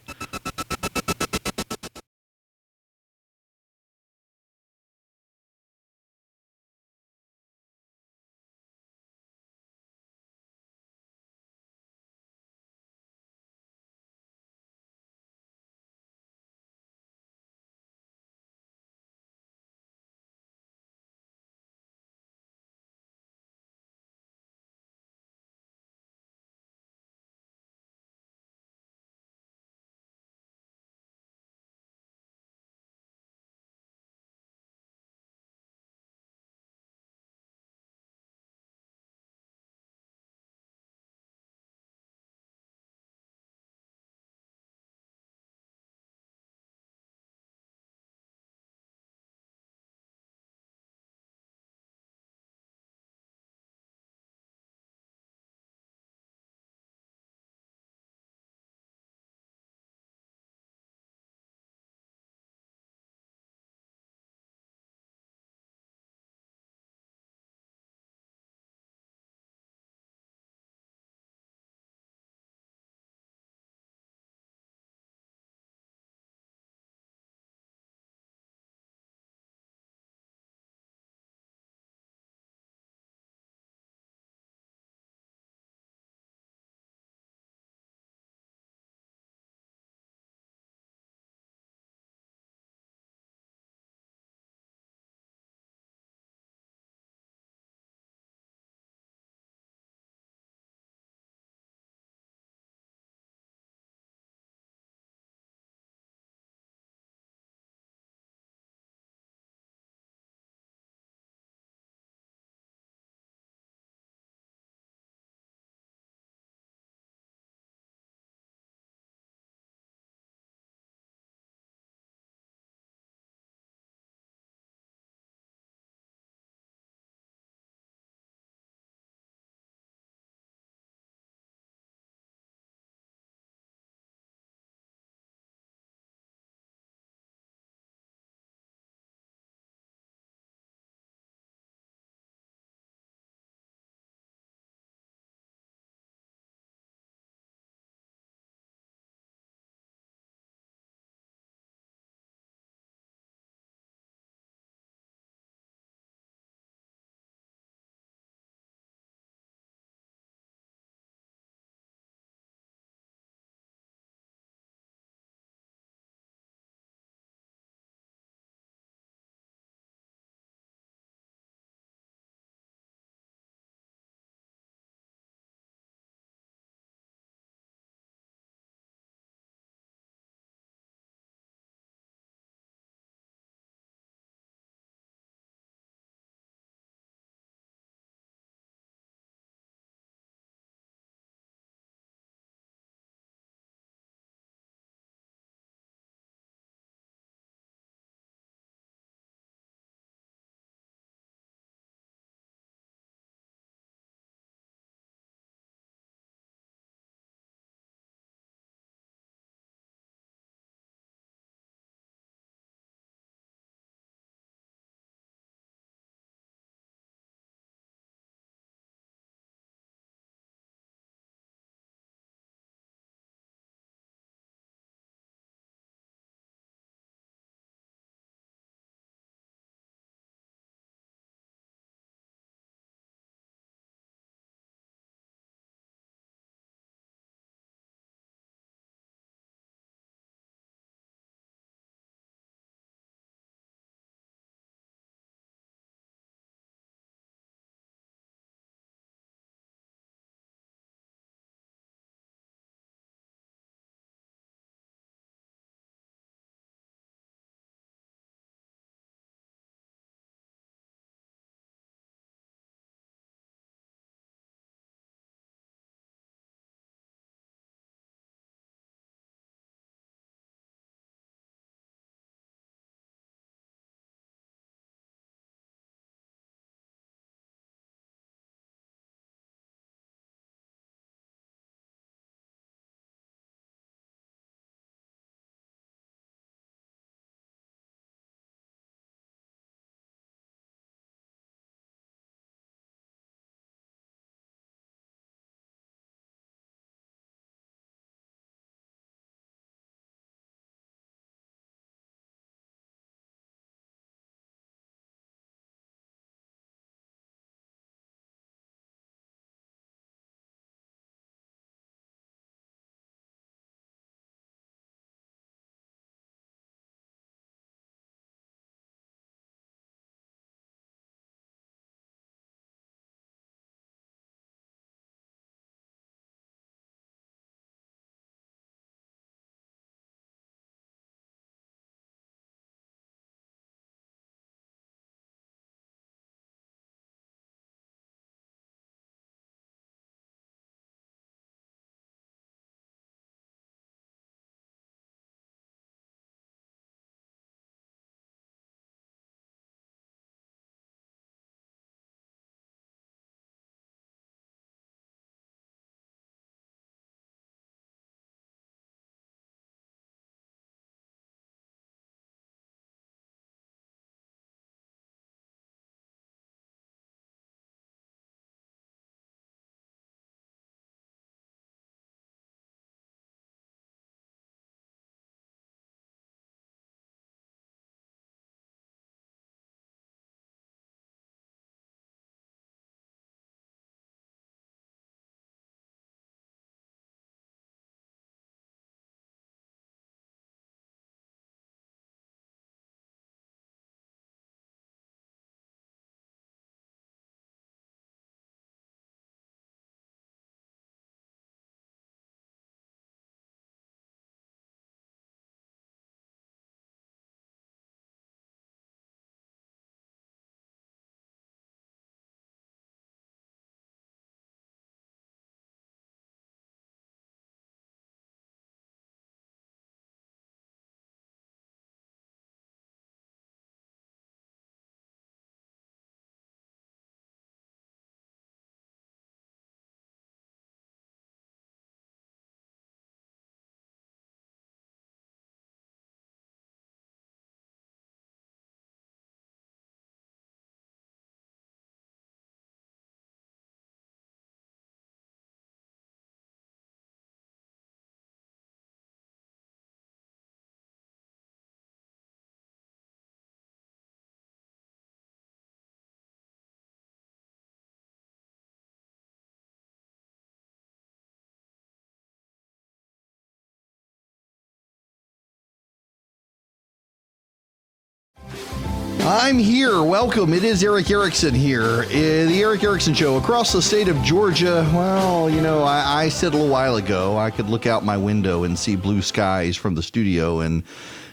I'm here. Welcome. It is Erick Erickson here. The Erick Erickson Show across the state of Georgia. Well, you know, I said a little while ago I could look out my window and see blue skies from the studio, and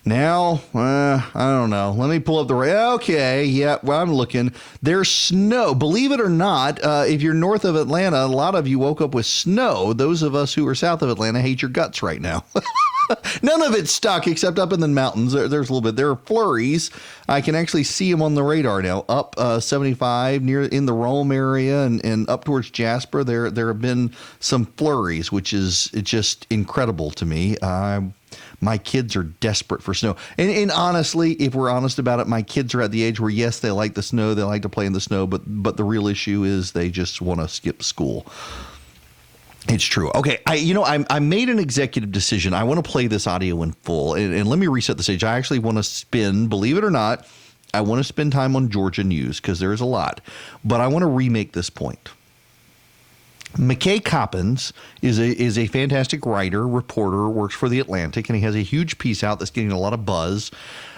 now, I don't know. Let me pull up the... Okay, yeah, well, I'm looking. There's snow. Believe it or not, if you're north of Atlanta, a lot of you woke up with snow. Those of us who are south of Atlanta hate your guts right now. None of it's stuck except up in the mountains. There's a little bit. There are flurries. I can actually see them on the radar now. Up 75 near in the Rome area and up towards Jasper. There have been some flurries, which is just incredible to me. My kids are desperate for snow. And honestly, if we're honest about it, my kids are at the age where, yes, they like the snow. They like to play in the snow. But the real issue is they just want to skip school. It's true. Okay, I made an executive decision. I want to play this audio in full, and let me reset the stage. I actually want to spend, believe it or not, I want to spend time on Georgia news because there's a lot, but I want to remake this point. McKay Coppins is a fantastic writer, reporter, works for The Atlantic, and he has a huge piece out that's getting a lot of buzz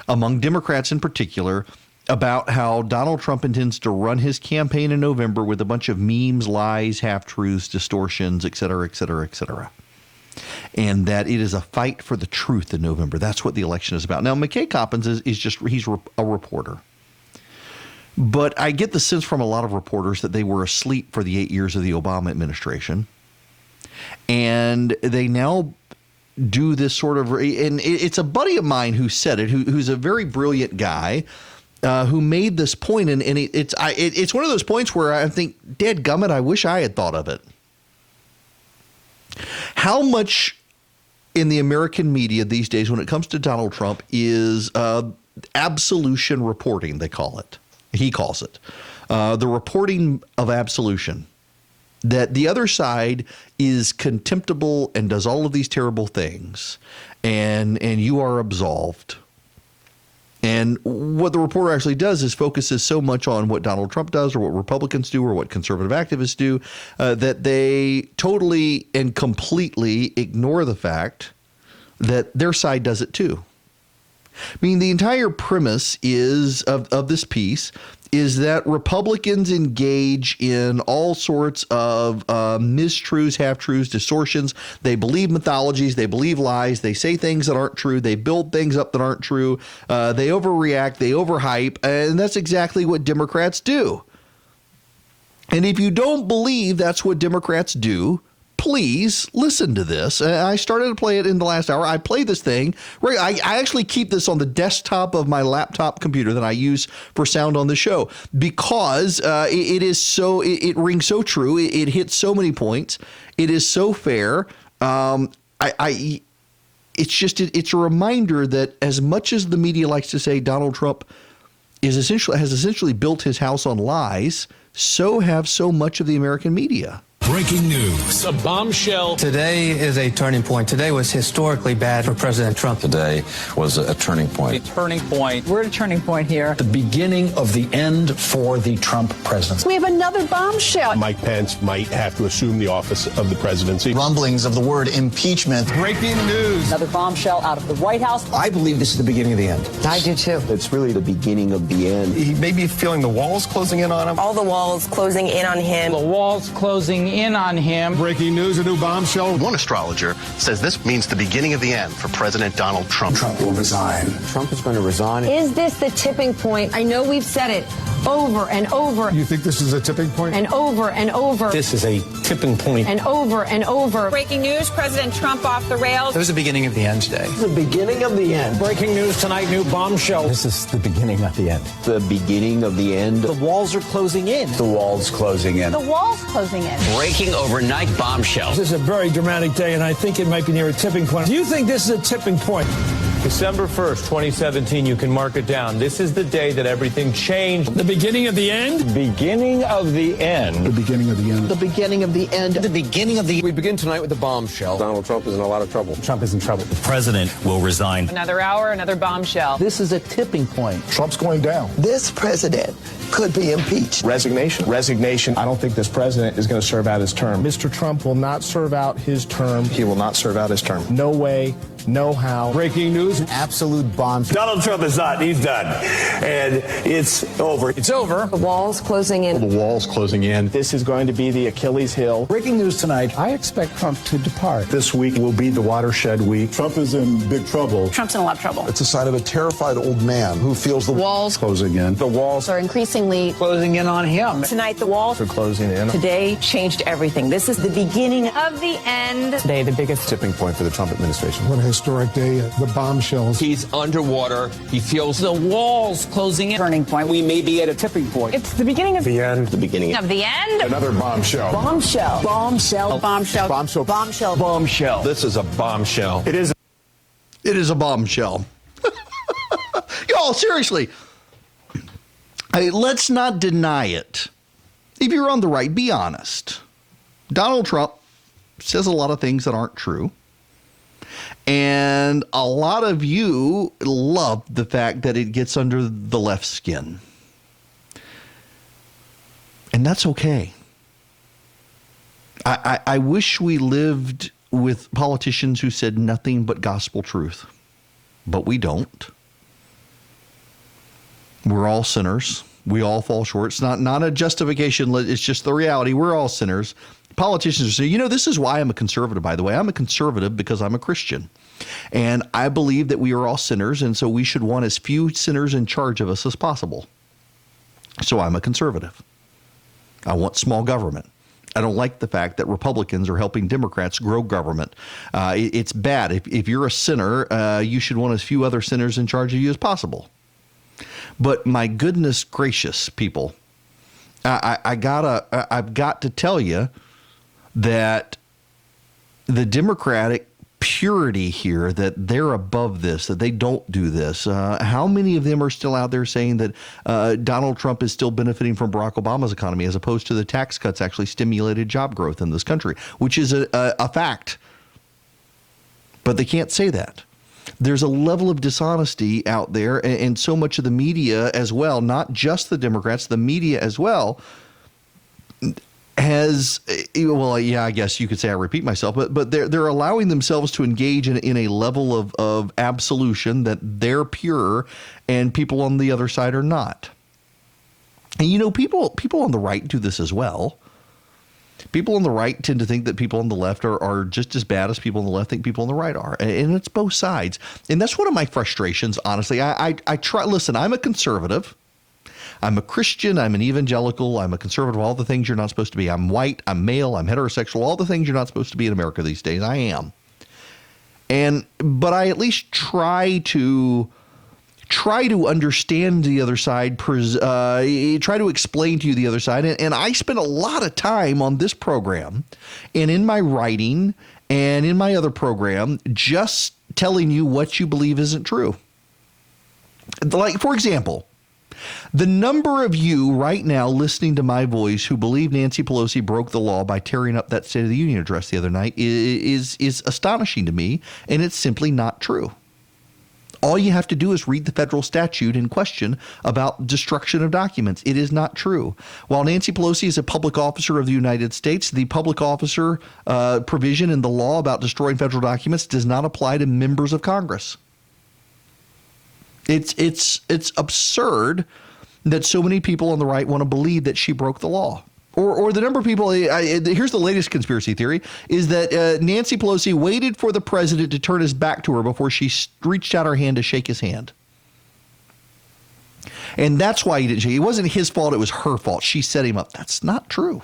among Democrats in particular about how Donald Trump intends to run his campaign in November with a bunch of memes, lies, half-truths, distortions, et cetera, et cetera, et cetera. And that it is a fight for the truth in November. That's what the election is about. Now, McKay Coppins he's a reporter. But I get the sense from a lot of reporters that they were asleep for the 8 years of the Obama administration. And they now do this sort of, and it's a buddy of mine who said it, who's a very brilliant guy, who made this point, and it's one of those points where I think, dadgummit, I wish I had thought of it. How much in the American media these days, when it comes to Donald Trump, is absolution reporting, they call it. He calls it. The reporting of absolution. That the other side is contemptible and does all of these terrible things, and you are absolved. And what the reporter actually does is focuses so much on what Donald Trump does or what Republicans do or what conservative activists do that they totally and completely ignore the fact that their side does it too. I mean, the entire premise of this piece is that Republicans engage in all sorts of mistruths, half-truths, distortions. They believe mythologies. They believe lies. They say things that aren't true. They build things up that aren't true. They overreact. They overhype. And that's exactly what Democrats do. And if you don't believe that's what Democrats do, please listen to this. I started to play it in the last hour. I play this thing. I actually keep this on the desktop of my laptop computer that I use for sound on the show because it rings so true. It hits so many points. It is so fair. It's a reminder that as much as the media likes to say Donald Trump has essentially built his house on lies, so have so much of the American media. Breaking news. A bombshell. Today is a turning point. Today was historically bad for President Trump. Today was a turning point. A turning point. We're at a turning point here. The beginning of the end for the Trump presidency. We have another bombshell. Mike Pence might have to assume the office of the presidency. Rumblings of the word impeachment. Breaking news. Another bombshell out of the White House. I believe this is the beginning of the end. I do too. It's really the beginning of the end. He may be feeling the walls closing in on him. All the walls closing in on him. The walls closing in on him. Breaking news, a new bombshell. One astrologer says this means the beginning of the end for President Donald Trump. Trump will resign. Trump is going to resign. Is this the tipping point? I know we've said it over and over. You think this is a tipping point? And over and over. This is a tipping point. And over and over. Breaking news, President Trump off the rails. It was the beginning of the end today. The beginning of the end. Breaking news tonight, new bombshell. This is the beginning of the end. The beginning of the end. The walls are closing in. The walls closing in. The walls closing in. Breaking overnight bombshell. This is a very dramatic day, and I think it might be near a tipping point. Do you think this is a tipping point? December 1st, 2017, you can mark it down. This is the day that everything changed. The beginning of the end? Beginning of the end. The beginning of the end. The beginning of the end. The beginning of the end. We begin tonight with the bombshell. Donald Trump is in a lot of trouble. Trump is in trouble. The president will resign. Another hour, another bombshell. This is a tipping point. Trump's going down. This president could be impeached. Resignation. I don't think this president is going to serve out his term. Mr. Trump will not serve out his term. He will not serve out his term. No way, know-how. Breaking news, absolute bomb. Donald Trump is not. He's done. And it's over. It's over. The wall's closing in. The wall's closing in. This is going to be the Achilles heel. Breaking news tonight. I expect Trump to depart. This week will be the watershed week. Trump is in big trouble. Trump's in a lot of trouble. It's a sign of a terrified old man who feels the Walls closing in. The walls are increasingly Closing in on him. tonight. The walls are closing in. today changed everything. This is the beginning of the end. Today, the biggest Tipping point for the Trump administration. What a historic day. The bombshells. He's underwater. He feels the walls closing in. Turning point. We may be at a tipping point. It's the beginning of The end. The beginning of the end. Another bombshell. Bombshell. Bombshell. Bombshell. Bombshell. Bombshell. bombshell. This is a bombshell. It is. It is a bombshell. Y'all, seriously. Let's not deny it. If you're on the right, be honest. Donald Trump says a lot of things that aren't true. And a lot of you love the fact that it gets under the left skin. And that's okay. I wish we lived with politicians who said nothing but gospel truth. But we don't. We're all sinners. We all fall short. It's not a justification. It's just the reality. We're all sinners. Politicians say, this is why I'm a conservative, by the way. I'm a conservative because I'm a Christian. And I believe that we are all sinners, and so we should want as few sinners in charge of us as possible. So I'm a conservative. I want small government. I don't like the fact that Republicans are helping Democrats grow government. It's bad. If you're a sinner, you should want as few other sinners in charge of you as possible. But my goodness gracious, people, I've got to tell you that the Democratic purity here, that they're above this, that they don't do this. How many of them are still out there saying that Donald Trump is still benefiting from Barack Obama's economy as opposed to the tax cuts actually stimulated job growth in this country, which is a fact. But they can't say that. There's a level of dishonesty out there, and so much of the media as well, not just the Democrats, the media as well, has, well, yeah, I guess you could say I repeat myself, but they're allowing themselves to engage in a level of absolution that they're pure and people on the other side are not. And people on the right do this as well. People on the right tend to think that people on the left are just as bad as people on the left think people on the right are. And it's both sides. And that's one of my frustrations, honestly. I try, listen, I'm a conservative. I'm a Christian. I'm an evangelical. I'm a conservative. All the things you're not supposed to be. I'm white. I'm male. I'm heterosexual. All the things you're not supposed to be in America these days. I am. But I at least try to understand the other side, try to explain to you the other side. And I spend a lot of time on this program and in my writing and in my other program just telling you what you believe isn't true. Like, for example, the number of you right now listening to my voice who believe Nancy Pelosi broke the law by tearing up that State of the Union address the other night is astonishing to me, and it's simply not true. All you have to do is read the federal statute in question about destruction of documents. It is not true. While Nancy Pelosi is a public officer of the United States, the public officer provision in the law about destroying federal documents does not apply to members of Congress. It's absurd that so many people on the right want to believe that she broke the law. Or the number of people, here's the latest conspiracy theory, is that Nancy Pelosi waited for the president to turn his back to her before she reached out her hand to shake his hand. And that's why he didn't shake. It wasn't his fault. It was her fault. She set him up. That's not true.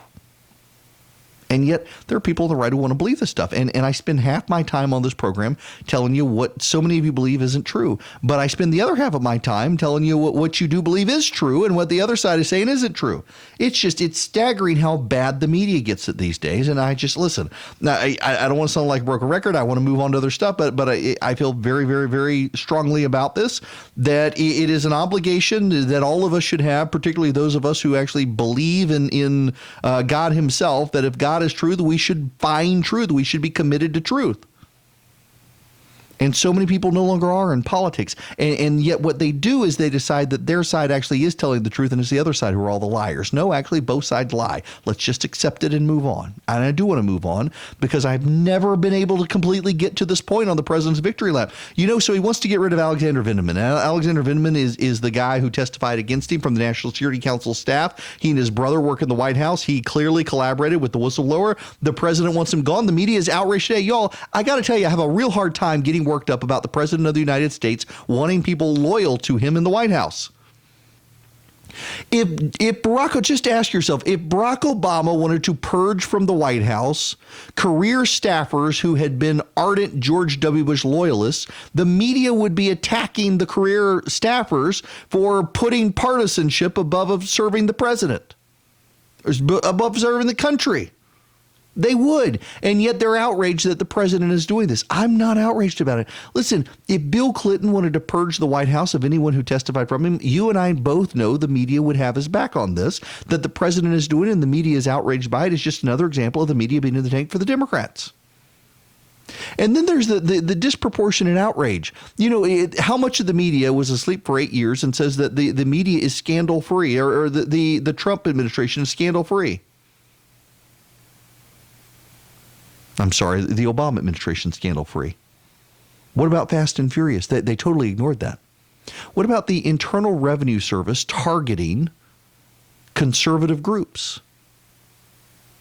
And yet there are people on the right who want to believe this stuff. And I spend half my time on this program telling you what so many of you believe isn't true. But I spend the other half of my time telling you what you do believe is true and what the other side is saying isn't true. It's staggering how bad the media gets it these days. And I just, listen, now, I don't want to sound like a broken record. I want to move on to other stuff. But I feel very, very, very strongly about this, that it is an obligation that all of us should have, particularly those of us who actually believe in God himself, that if God is truth, we should find truth. We should be committed to truth. And so many people no longer are in politics. And yet what they do is they decide that their side actually is telling the truth and it's the other side who are all the liars. No, actually, both sides lie. Let's just accept it and move on. And I do want to move on because I've never been able to completely get to this point on the president's victory lap. So he wants to get rid of Alexander Vindman. Alexander Vindman is the guy who testified against him from the National Security Council staff. He and his brother work in the White House. He clearly collaborated with the whistleblower. The president wants him gone. The media is outraged today. Y'all, I got to tell you, I have a real hard time getting worked up about the president of the United States wanting people loyal to him in the White House. Just ask yourself, if Barack Obama wanted to purge from the White House career staffers who had been ardent George W. Bush loyalists, the media would be attacking the career staffers for putting partisanship above serving the president, above serving the country. They would. And yet they're outraged that the president is doing this. I'm not outraged about it. Listen, if Bill Clinton wanted to purge the White House of anyone who testified from him, you and I both know the media would have his back on this. That the president is doing and the media is outraged by it is just another example of the media being in the tank for the Democrats. And then there's the disproportionate outrage. How much of the media was asleep for 8 years and says that the media is scandal-free or the Trump administration is scandal-free? I'm sorry, the Obama administration scandal-free. What about Fast and Furious? They totally ignored that. What about the Internal Revenue Service targeting conservative groups?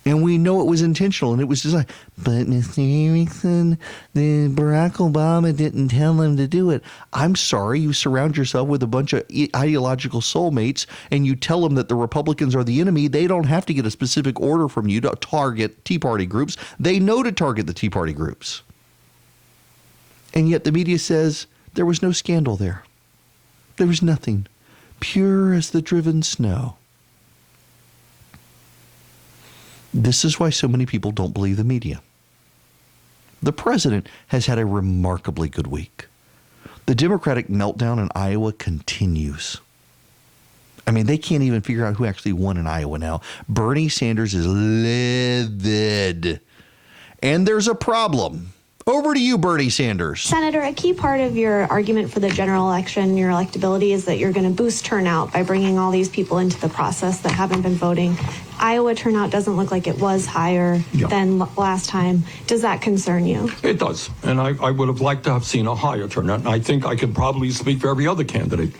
And we know it was intentional and it was designed. But Mr. Erickson, Barack Obama didn't tell him to do it. I'm sorry, you surround yourself with a bunch of ideological soulmates and you tell them that the Republicans are the enemy. They don't have to get a specific order from you to target Tea Party groups. They know to target the Tea Party groups. And yet the media says there was no scandal there. There was nothing. Pure as the driven snow. This is why so many people don't believe the media. The president has had a remarkably good week. The Democratic meltdown in Iowa continues. I mean, they can't even figure out who actually won in Iowa now. Bernie Sanders is livid. And there's a problem. Over to you, Bernie Sanders. Senator, a key part of your argument for the general election, your electability, is that you're going to boost turnout by bringing all these people into the process that haven't been voting. Iowa turnout doesn't look like it was higher than last time. Does that concern you? It does. And I would have liked to have seen a higher turnout. And I think I could probably speak for every other candidate.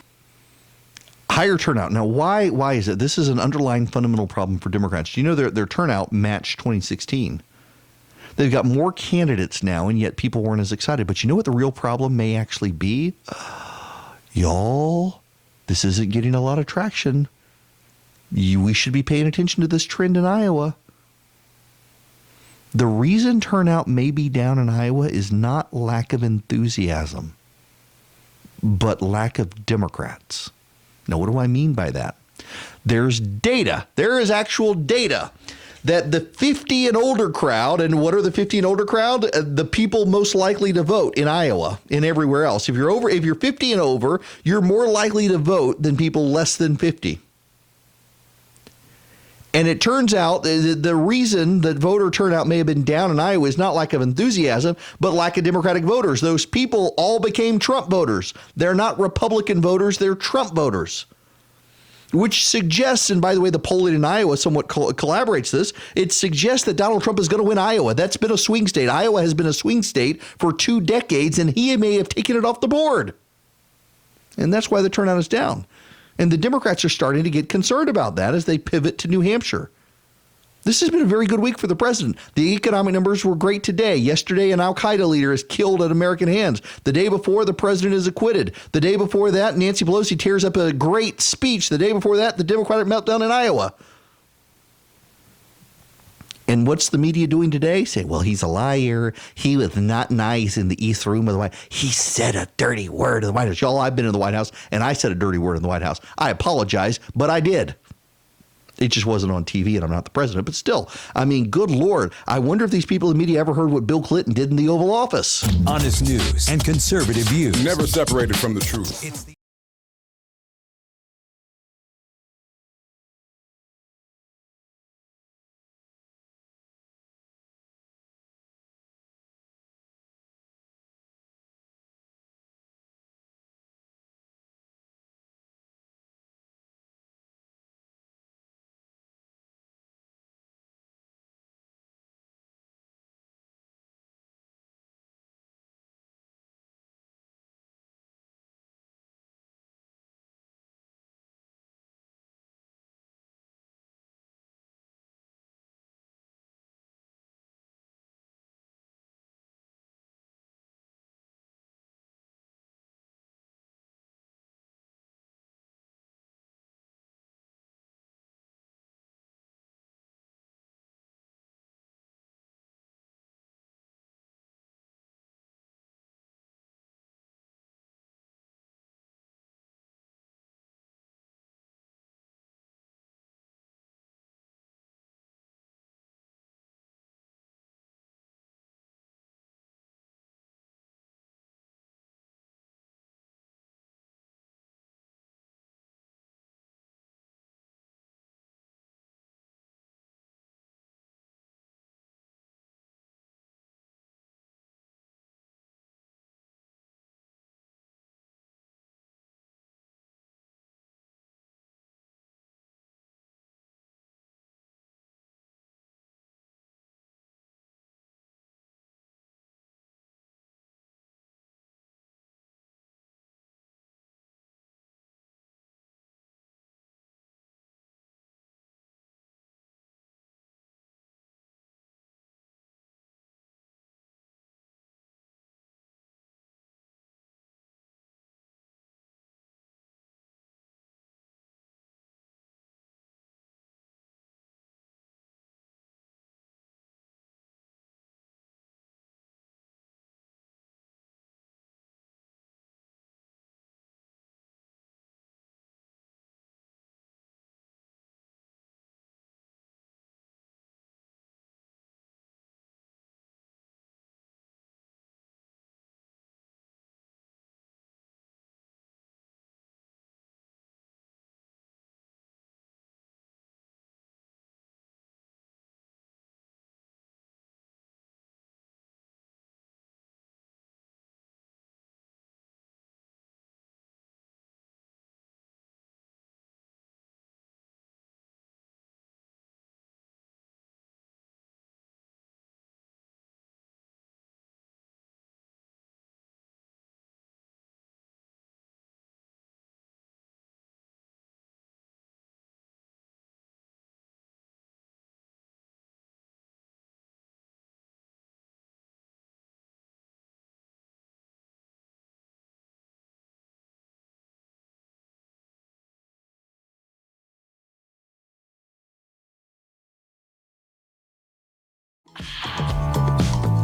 Higher turnout. Now, why is it? This is an underlying fundamental problem for Democrats. Do you know their turnout matched 2016? They've got more candidates now, and yet people weren't as excited. But you know what the real problem may actually be? Y'all, this isn't getting a lot of traction. We should be paying attention to this trend in Iowa. The reason turnout may be down in Iowa is not lack of enthusiasm, but lack of Democrats. Now, what do I mean by that? There's data. There is actual data that the 50 and older crowd, and what are the 50 and older crowd? The people most likely to vote in Iowa and everywhere else. If you're 50 and over, you're more likely to vote than people less than 50. And it turns out the reason that voter turnout may have been down in Iowa is not lack of enthusiasm, but lack of Democratic voters. Those people all became Trump voters. They're not Republican voters, they're Trump voters. Which suggests, and by the way, the polling in Iowa somewhat collaborates this, it suggests that Donald Trump is going to win Iowa. That's been a swing state. Iowa has been a swing state for 2 decades, and he may have taken it off the board. And that's why the turnout is down. And the Democrats are starting to get concerned about that as they pivot to New Hampshire. This has been a very good week for the president. The economic numbers were great today. Yesterday, an al-Qaeda leader is killed at American hands. The day before, the president is acquitted. The day before that, Nancy Pelosi tears up a great speech. The day before that, the Democratic meltdown in Iowa. And what's the media doing today? Say, well, he's a liar. He was not nice in the East Room of the White House. He said a dirty word in the White House. Y'all, I've been in the White House, and I said a dirty word in the White House. I apologize, but I did. It just wasn't on TV, and I'm not the president. But still, I mean, good Lord. I wonder if these people in the media ever heard what Bill Clinton did in the Oval Office. Honest news and conservative views. Never separated from the truth.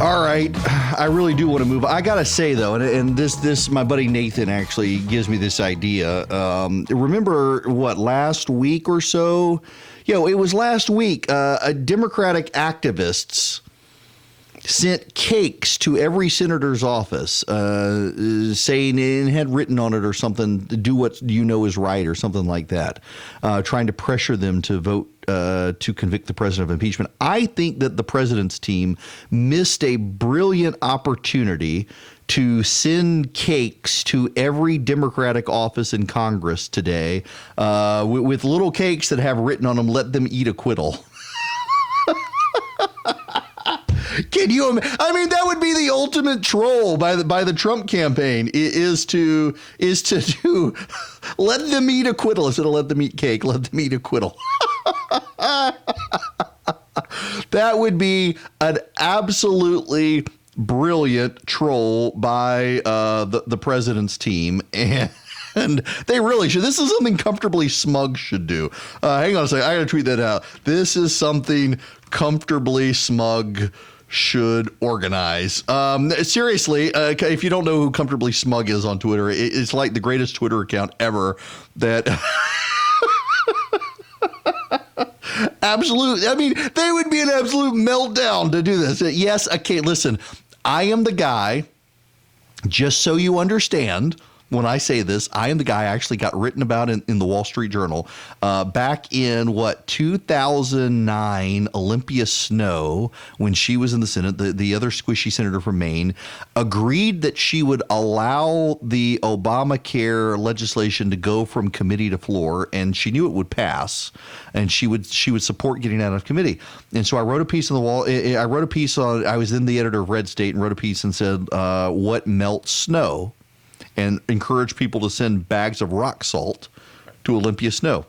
All right, I really do want to move. I gotta say though, and this my buddy Nathan actually gives me this idea. Remember what, last week or so? It was last week. Democratic activists sent cakes to every senator's office, saying it had written on it or something, do what you know is right or something like that, trying to pressure them to vote to convict the president of impeachment. I think that the president's team missed a brilliant opportunity to send cakes to every Democratic office in Congress today, with little cakes that have written on them, "Let them eat acquittal." Can you? I mean, that would be the ultimate troll by the Trump campaign. Is to do "let them eat acquittal" instead of "let them eat cake." Let them eat acquittal. That would be an absolutely brilliant troll by the president's team, and they really should. This is something Comfortably Smug should do. Hang on a second. I got to tweet that out. This is something Comfortably Smug should organize. Seriously, if you don't know who Comfortably Smug is on Twitter, it's like the greatest Twitter account ever. That absolute. I mean, they would be an absolute meltdown to do this. Yes, okay. Listen, I am the guy. Just so you understand, when I say this, I am the guy actually got written about in the Wall Street Journal back in 2009. Olympia Snow, when she was in the Senate, the other squishy senator from Maine, agreed that she would allow the Obamacare legislation to go from committee to floor, and she knew it would pass, and she would support getting out of committee. And so I wrote a piece on the wall. I wrote a piece on. I was then the editor of Red State and wrote a piece and said, "What melts snow?" and encourage people to send bags of rock salt to Olympia Snow.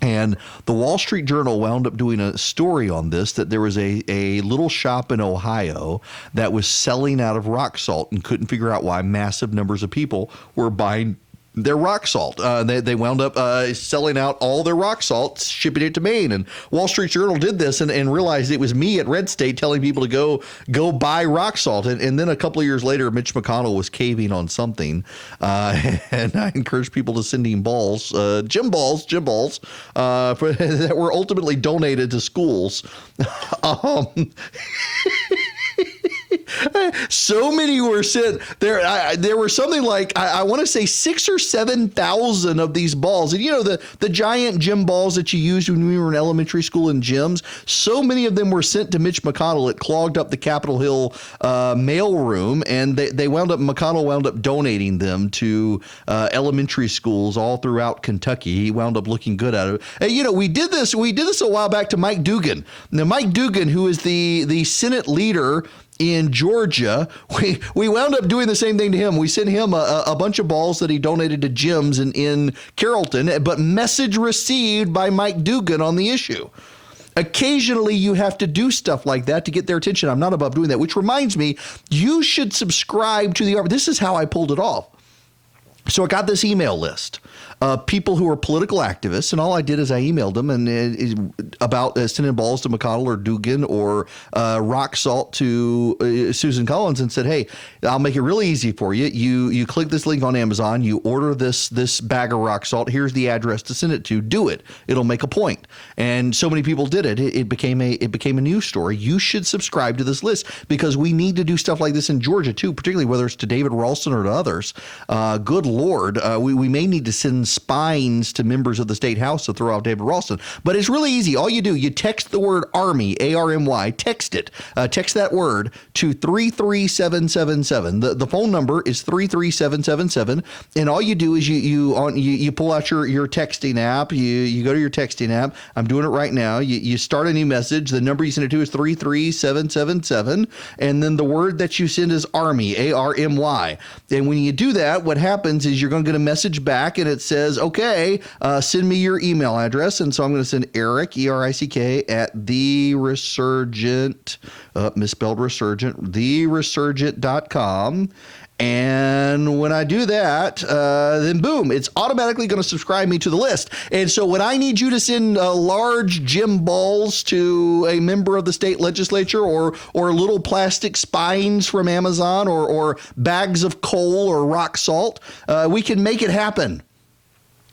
And the Wall Street Journal wound up doing a story on this, that there was a little shop in Ohio that was selling out of rock salt and couldn't figure out why massive numbers of people were buying their rock salt. They wound up selling out all their rock salt, shipping it to Maine. And Wall Street Journal did this and realized it was me at Red State telling people to go buy rock salt. And then a couple of years later, Mitch McConnell was caving on something. And I encouraged people to send him balls, gym balls, that were ultimately donated to schools. So many were sent there. There were something like, I want to say 6,000 or 7,000 of these balls. And the giant gym balls that you used when we were in elementary school in gyms, so many of them were sent to Mitch McConnell. It clogged up the Capitol Hill mail room, and McConnell wound up donating them to elementary schools all throughout Kentucky. He wound up looking good at it. And, we did this a while back to Mike Dugan. Now, Mike Dugan, who is the Senate leader in Georgia, we wound up doing the same thing to him. We sent him a bunch of balls that he donated to gyms in Carrollton, but message received by Mike Dugan on the issue. Occasionally, you have to do stuff like that to get their attention. I'm not above doing that, which reminds me, you should subscribe to the. This is how I pulled it off. So I got this email list of people who are political activists, and all I did is I emailed them about sending balls to McConnell or Dugan or rock salt to Susan Collins, and said, "Hey, I'll make it really easy for you. You click this link on Amazon, you order this bag of rock salt. Here's the address to send it to. Do it. It'll make a point." And so many people did it. It became a news story. You should subscribe to this list because we need to do stuff like this in Georgia too, particularly whether it's to David Ralston or to others. Good Lord, we may need to send spines to members of the state house to throw out David Ralston. But it's really easy. All you do, you text the word Army, ARMY, text it. Text that word to 33777. The phone number is 33777. And all you do is you pull out your texting app. You go to your texting app. I'm doing it right now. You start a new message. The number you send it to is 33777. And then the word that you send is Army, ARMY. And when you do that, what happens is you're going to get a message back, and it says, says, okay, send me your email address. And so I'm going to send Erick, E-R-I-C-K, at the Resurgent, misspelled Resurgent, theresurgent.com. And when I do that, then boom, it's automatically going to subscribe me to the list. And so when I need you to send large gym balls to a member of the state legislature, or little plastic spines from Amazon, or bags of coal or rock salt, we can make it happen.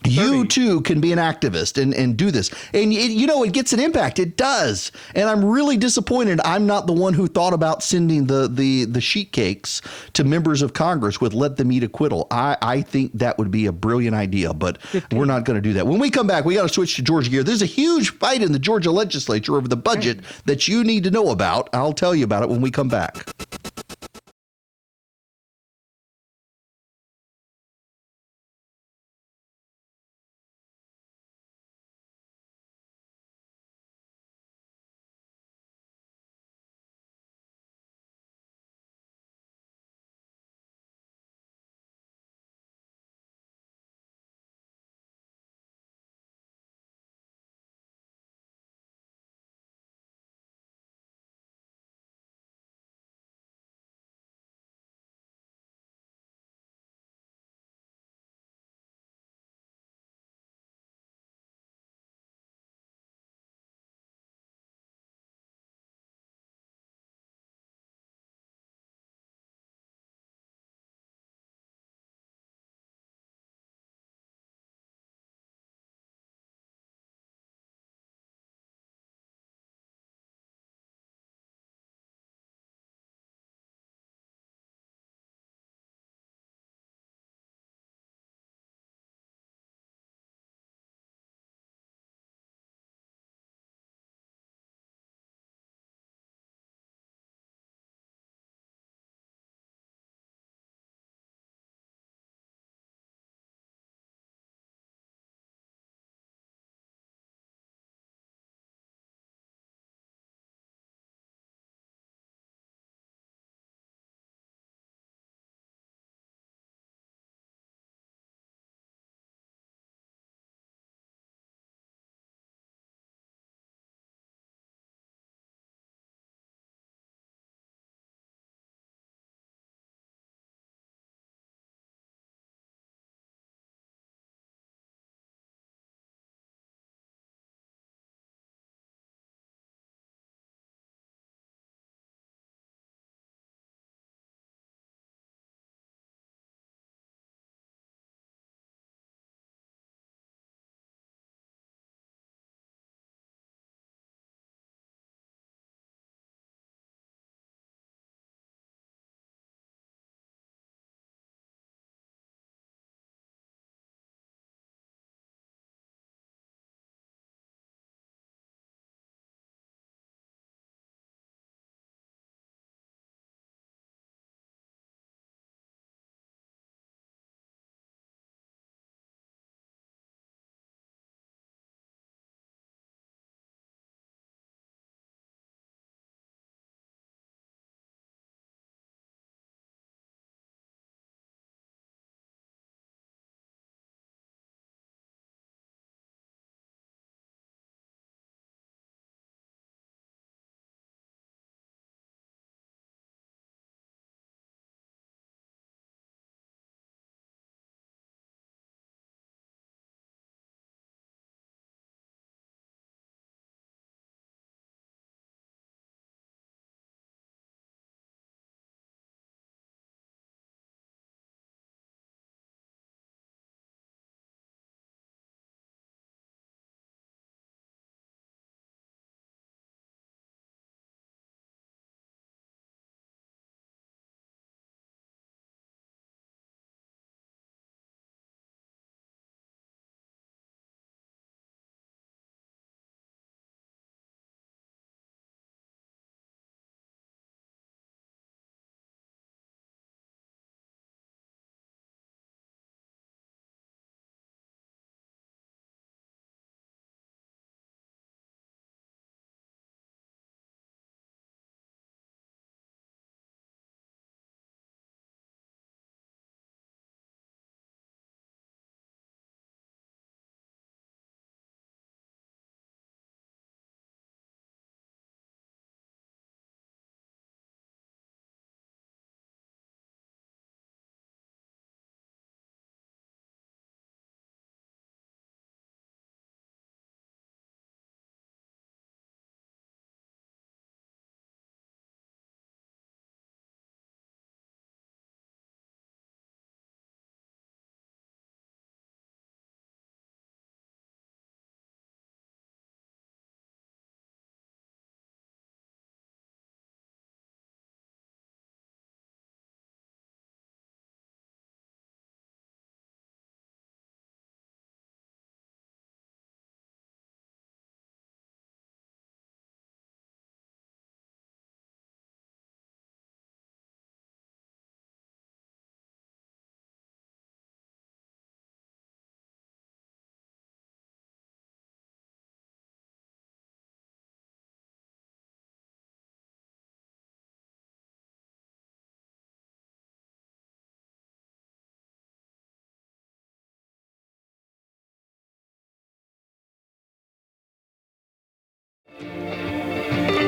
You too can be an activist and do this. And it gets an impact. It does. And I'm really disappointed I'm not the one who thought about sending the sheet cakes to members of Congress with let them eat acquittal. I think that would be a brilliant idea, but we're not going to do that. When we come back, we got to switch to Georgia gear. There's a huge fight in the Georgia legislature over the budget that you need to know about. I'll tell you about it when we come back.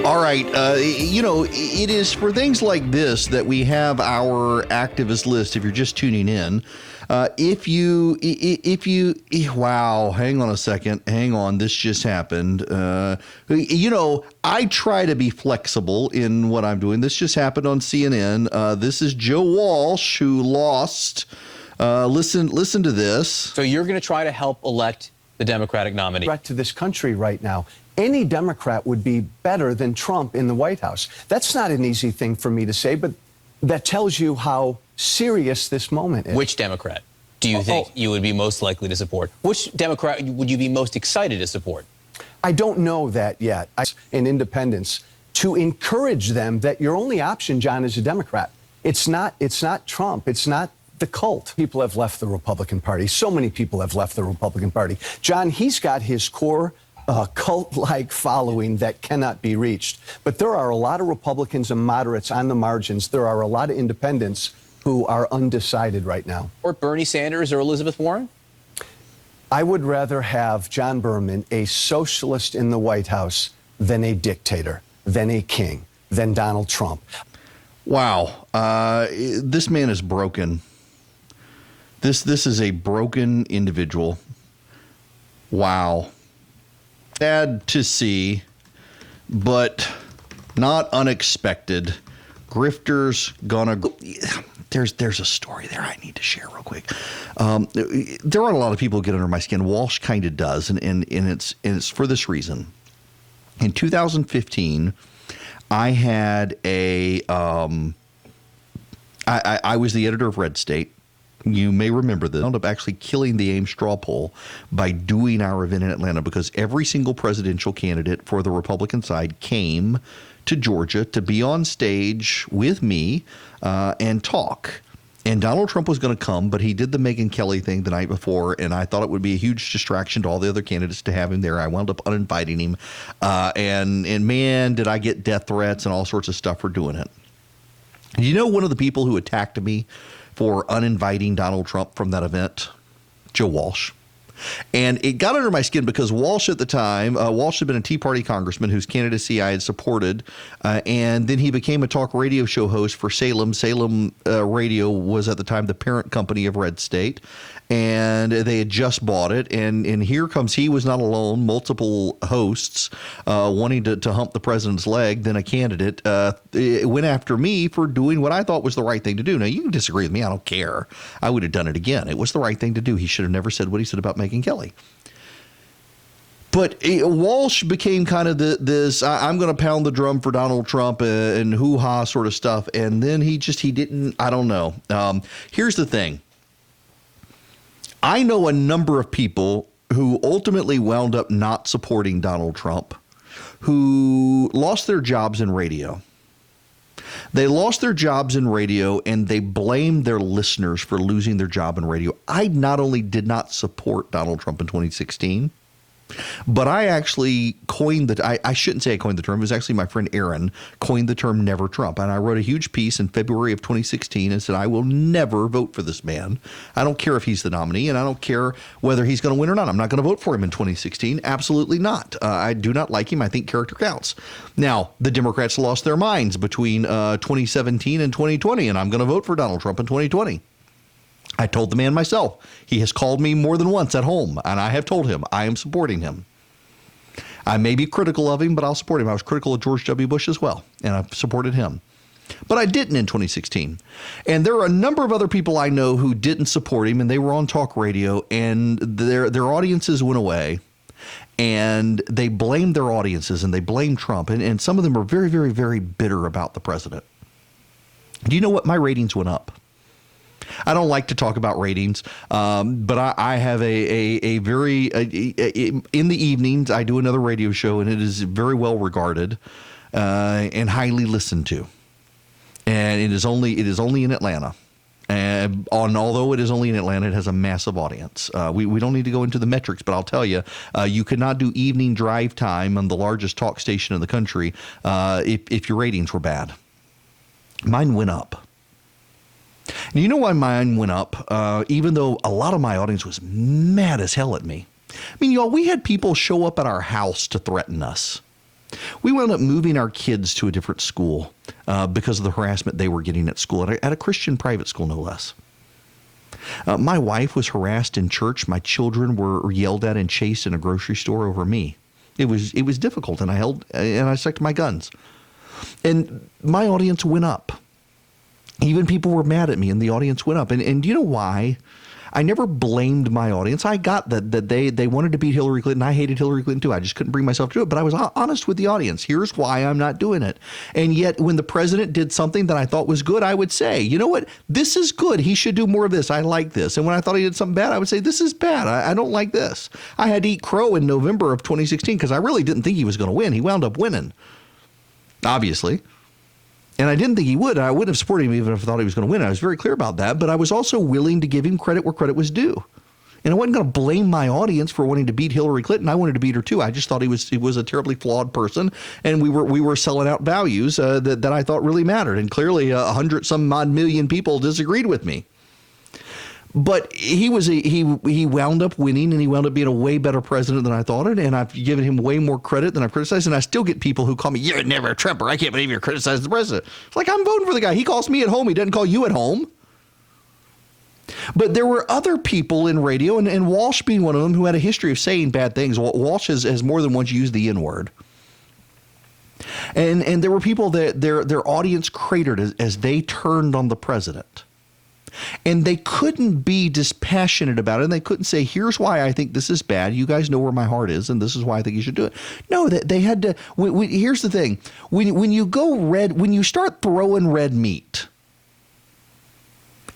All right. It is for things like this that we have our activist list. If you're just tuning in, wow, hang on a second. Hang on. This just happened. I try to be flexible in what I'm doing. This just happened on CNN. This is Joe Walsh who lost. Listen to this. So you're going to try to help elect the Democratic nominee. Threat to this country right now. Any Democrat would be better than Trump in the White House. That's not an easy thing for me to say, but that tells you how serious this moment is. Which Democrat do you think you would be most likely to support? Which Democrat would you be most excited to support? I don't know that yet. In independence, to encourage them that your only option, John, is a Democrat. It's not Trump. It's not the cult. People have left the Republican Party. So many people have left the Republican Party. John, he's got his core cult-like following that cannot be reached. But there are a lot of Republicans and moderates on the margins. There are a lot of independents who are undecided right now. Or Bernie Sanders or Elizabeth Warren? I would rather have John Berman, a socialist in the White House, than a dictator, than a king, than Donald Trump. Wow. This man is broken. This is a broken individual. Wow. Sad to see, but not unexpected. Grifters gonna go. There's a story there I need to share real quick. There are a lot of people who get under my skin. Walsh kind of does, and it's for this reason. In 2015, I had I was the editor of Red State. You may remember this. I ended up actually killing the AIM straw poll by doing our event in Atlanta because every single presidential candidate for the Republican side came to Georgia to be on stage with me and talk. And Donald Trump was going to come, but he did the Megyn Kelly thing the night before, and I thought it would be a huge distraction to all the other candidates to have him there. I wound up uninviting him. And man, did I get death threats and all sorts of stuff for doing it. You know, one of the people who attacked me for uninviting Donald Trump from that event? Joe Walsh. And it got under my skin because Walsh at the time, Walsh had been a Tea Party congressman whose candidacy I had supported. And then he became a talk radio show host for Salem. Salem Radio was at the time the parent company of Red State. And they had just bought it. And here comes, he was not alone, multiple hosts wanting to hump the president's leg. Then a candidate went after me for doing what I thought was the right thing to do. Now, you can disagree with me. I don't care. I would have done it again. It was the right thing to do. He should have never said what he said about Megyn Kelly. But Walsh became kind of this, I'm going to pound the drum for Donald Trump and hoo-ha sort of stuff. And then he didn't, I don't know. Here's the thing. I know a number of people who ultimately wound up not supporting Donald Trump, who lost their jobs in radio. They lost their jobs in radio and they blamed their listeners for losing their job in radio. I not only did not support Donald Trump in 2016, but I actually coined I shouldn't say I coined the term. It was actually my friend Aaron coined the term Never Trump. And I wrote a huge piece in February of 2016 and said, I will never vote for this man. I don't care if he's the nominee and I don't care whether he's going to win or not. I'm not going to vote for him in 2016. Absolutely not. I do not like him. I think character counts. Now, the Democrats lost their minds between 2017 and 2020, and I'm going to vote for Donald Trump in 2020. I told the man myself. He has called me more than once at home, and I have told him I am supporting him. I may be critical of him, but I'll support him. I was critical of George W. Bush as well, and I've supported him. But I didn't in 2016. And there are a number of other people I know who didn't support him, and they were on talk radio, and their audiences went away, and they blamed their audiences, and they blamed Trump. And some of them are very, very, very bitter about the president. Do you know what? My ratings went up. I don't like to talk about ratings, but I have a very in the evenings, I do another radio show, and it is very well regarded and highly listened to. And it is only in Atlanta. And although it is only in Atlanta, it has a massive audience. We don't need to go into the metrics, but I'll tell you, you could not do evening drive time on the largest talk station in the country if your ratings were bad. Mine went up. And you know why mine went up, even though a lot of my audience was mad as hell at me? I mean, y'all, we had people show up at our house to threaten us. We wound up moving our kids to a different school because of the harassment they were getting at school, at a Christian private school, no less. My wife was harassed in church. My children were yelled at and chased in a grocery store over me. It was difficult, and I stuck to my guns. And my audience went up. Even people were mad at me, and the audience went up. And do you know why? I never blamed my audience. I got that they wanted to beat Hillary Clinton. I hated Hillary Clinton too. I just couldn't bring myself to do it. But I was honest with the audience. Here's why I'm not doing it. And yet when the president did something that I thought was good, I would say, you know what? This is good. He should do more of this. I like this. And when I thought he did something bad, I would say, this is bad. I don't like this. I had to eat crow in November of 2016 because I really didn't think he was going to win. He wound up winning, obviously. And I didn't think he would. I wouldn't have supported him even if I thought he was going to win. I was very clear about that. But I was also willing to give him credit where credit was due. And I wasn't going to blame my audience for wanting to beat Hillary Clinton. I wanted to beat her too. I just thought he was a terribly flawed person, and we were selling out values that I thought really mattered. And clearly, 100-some-odd million people disagreed with me. But he wound up winning, and he wound up being a way better president than I thought it. And I've given him way more credit than I've criticized. And I still get people who call me, "You're never a Trumper. I can't believe you're criticizing the president." It's like, I'm voting for the guy. He calls me at home. He doesn't call you at home. But there were other people in radio, and Walsh being one of them, who had a history of saying bad things. Walsh has more than once used the N-word. And there were people that their audience cratered as they turned on the president. And they couldn't be dispassionate about it. And they couldn't say, here's why I think this is bad. You guys know where my heart is, and this is why I think you should do it. No, they had to. Here's the thing. When you go red, when you start throwing red meat,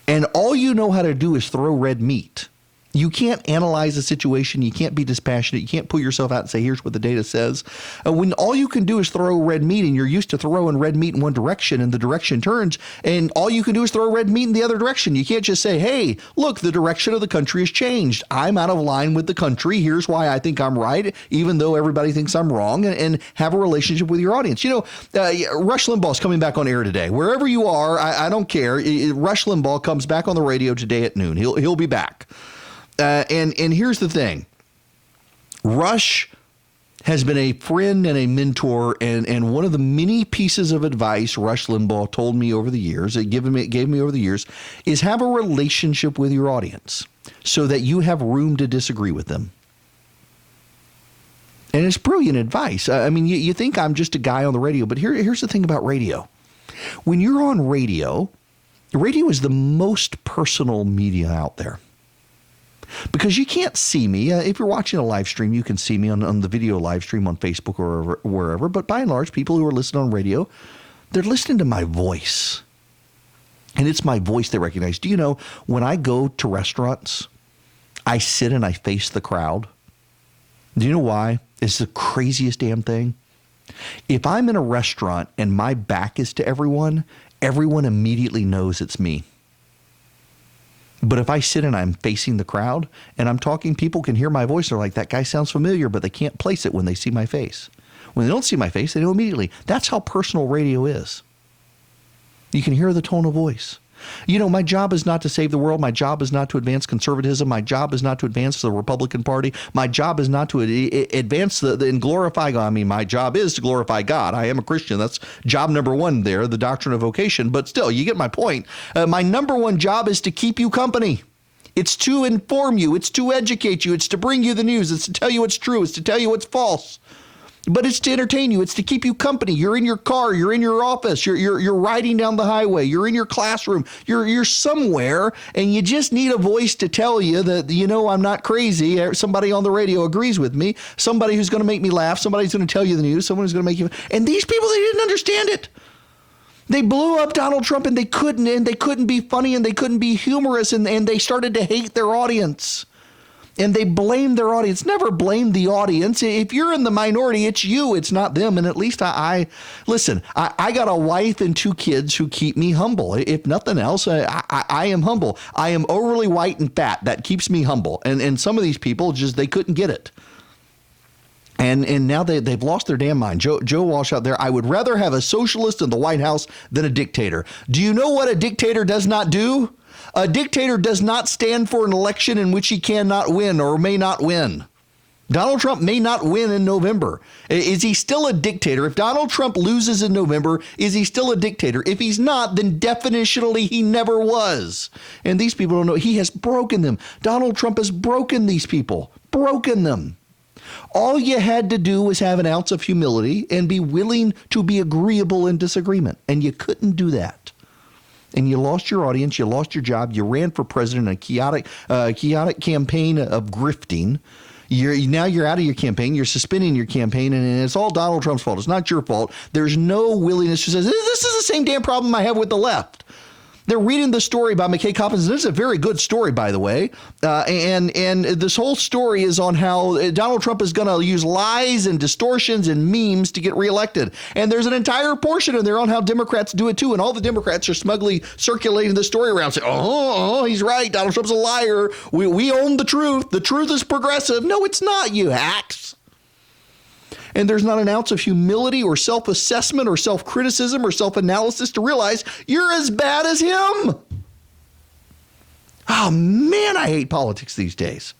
and all you know how to do is throw red meat, you can't analyze the situation. You can't be dispassionate. You can't pull yourself out and say, here's what the data says. When all you can do is throw red meat, and you're used to throwing red meat in one direction, and the direction turns, and all you can do is throw red meat in the other direction. You can't just say, hey, look, the direction of the country has changed. I'm out of line with the country. Here's why I think I'm right, even though everybody thinks I'm wrong, and have a relationship with your audience. You know, Rush Limbaugh's coming back on air today. Wherever you are, I don't care. Rush Limbaugh comes back on the radio today at noon. He'll be back. And here's the thing. Rush has been a friend and a mentor, and one of the many pieces of advice Rush Limbaugh told me over the years, gave me over the years, is have a relationship with your audience so that you have room to disagree with them. And it's brilliant advice. I mean, you think I'm just a guy on the radio, but here's the thing about radio. When you're on radio is the most personal media out there. Because you can't see me. If you're watching a live stream, you can see me on the video live stream on Facebook or wherever. But by and large, people who are listening on radio, they're listening to my voice. And it's my voice they recognize. Do you know, when I go to restaurants, I sit and I face the crowd. Do you know why? It's the craziest damn thing. If I'm in a restaurant and my back is to everyone immediately knows it's me. But if I sit and I'm facing the crowd and I'm talking, people can hear my voice. They're like, that guy sounds familiar, but they can't place it when they see my face. When they don't see my face, they know immediately. That's how personal radio is. You can hear the tone of voice. You know, my job is not to save the world. My job is not to advance conservatism. My job is not to advance the Republican Party. My job is not to advance and glorify God. I mean, my job is to glorify God. I am a Christian. That's job number one there, the doctrine of vocation. But still, you get my point. My number one job is to keep you company. It's to inform you. It's to educate you. It's to bring you the news. It's to tell you what's true. It's to tell you what's false. But it's to entertain you. It's to keep you company. You're in your car. You're in your office. You're riding down the highway. You're in your classroom. You're somewhere, and you just need a voice to tell you that, you know, I'm not crazy. Somebody on the radio agrees with me. Somebody who's going to make me laugh. Somebody who's going to tell you the news. Someone who's going to make you. And these people, they didn't understand it. They blew up Donald Trump, and they couldn't be funny, and they couldn't be humorous, and they started to hate their audience. And they blame their audience. Never blame the audience. If you're in the minority, it's you. It's not them. And at least I got a wife and 2 kids who keep me humble. If nothing else, I am humble. I am overly white and fat. That keeps me humble. And some of these people they couldn't get it. And now they've lost their damn mind. Joe Walsh out there, I would rather have a socialist in the White House than a dictator. Do you know what a dictator does not do? A dictator does not stand for an election in which he cannot win or may not win. Donald Trump may not win in November. Is he still a dictator? If Donald Trump loses in November, is he still a dictator? If he's not, then definitionally he never was. And these people don't know. He has broken them. Donald Trump has broken these people, broken them. All you had to do was have an ounce of humility and be willing to be agreeable in disagreement. And you couldn't do that. And you lost your audience. You lost your job. You ran for president in a chaotic campaign of grifting. Now you're out of your campaign. You're suspending your campaign, and it's all Donald Trump's fault. It's not your fault. There's no willingness to say, this is the same damn problem I have with the left. They're reading the story by McKay Coppins. This is a very good story, by the way. And this whole story is on how Donald Trump is going to use lies and distortions and memes to get reelected. And there's an entire portion in there on how Democrats do it, too. And all the Democrats are smugly circulating the story around, saying, oh, he's right. Donald Trump's a liar. We own the truth. The truth is progressive. No, it's not, you hacks. And there's not an ounce of humility or self-assessment or self-criticism or self-analysis to realize you're as bad as him. Oh, man, I hate politics these days.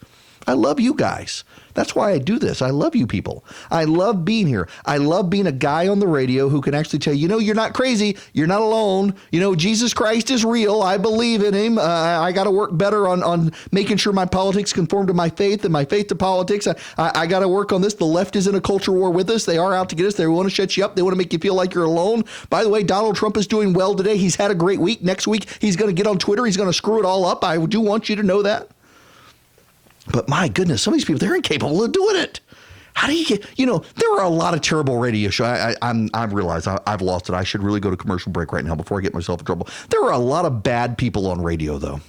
I love you guys. That's why I do this. I love you people. I love being here. I love being a guy on the radio who can actually tell you, you're not crazy. You're not alone. Jesus Christ is real. I believe in him. I got to work better on making sure my politics conform to my faith and my faith to politics. I got to work on this. The left is in a culture war with us. They are out to get us. They want to shut you up. They want to make you feel like you're alone. By the way, Donald Trump is doing well today. He's had a great week. Next week, he's going to get on Twitter. He's going to screw it all up. I do want you to know that. But my goodness, some of these people, they're incapable of doing it. How do you get, there are a lot of terrible radio shows. I realize I've lost it. I should really go to commercial break right now before I get myself in trouble. There are a lot of bad people on radio, though.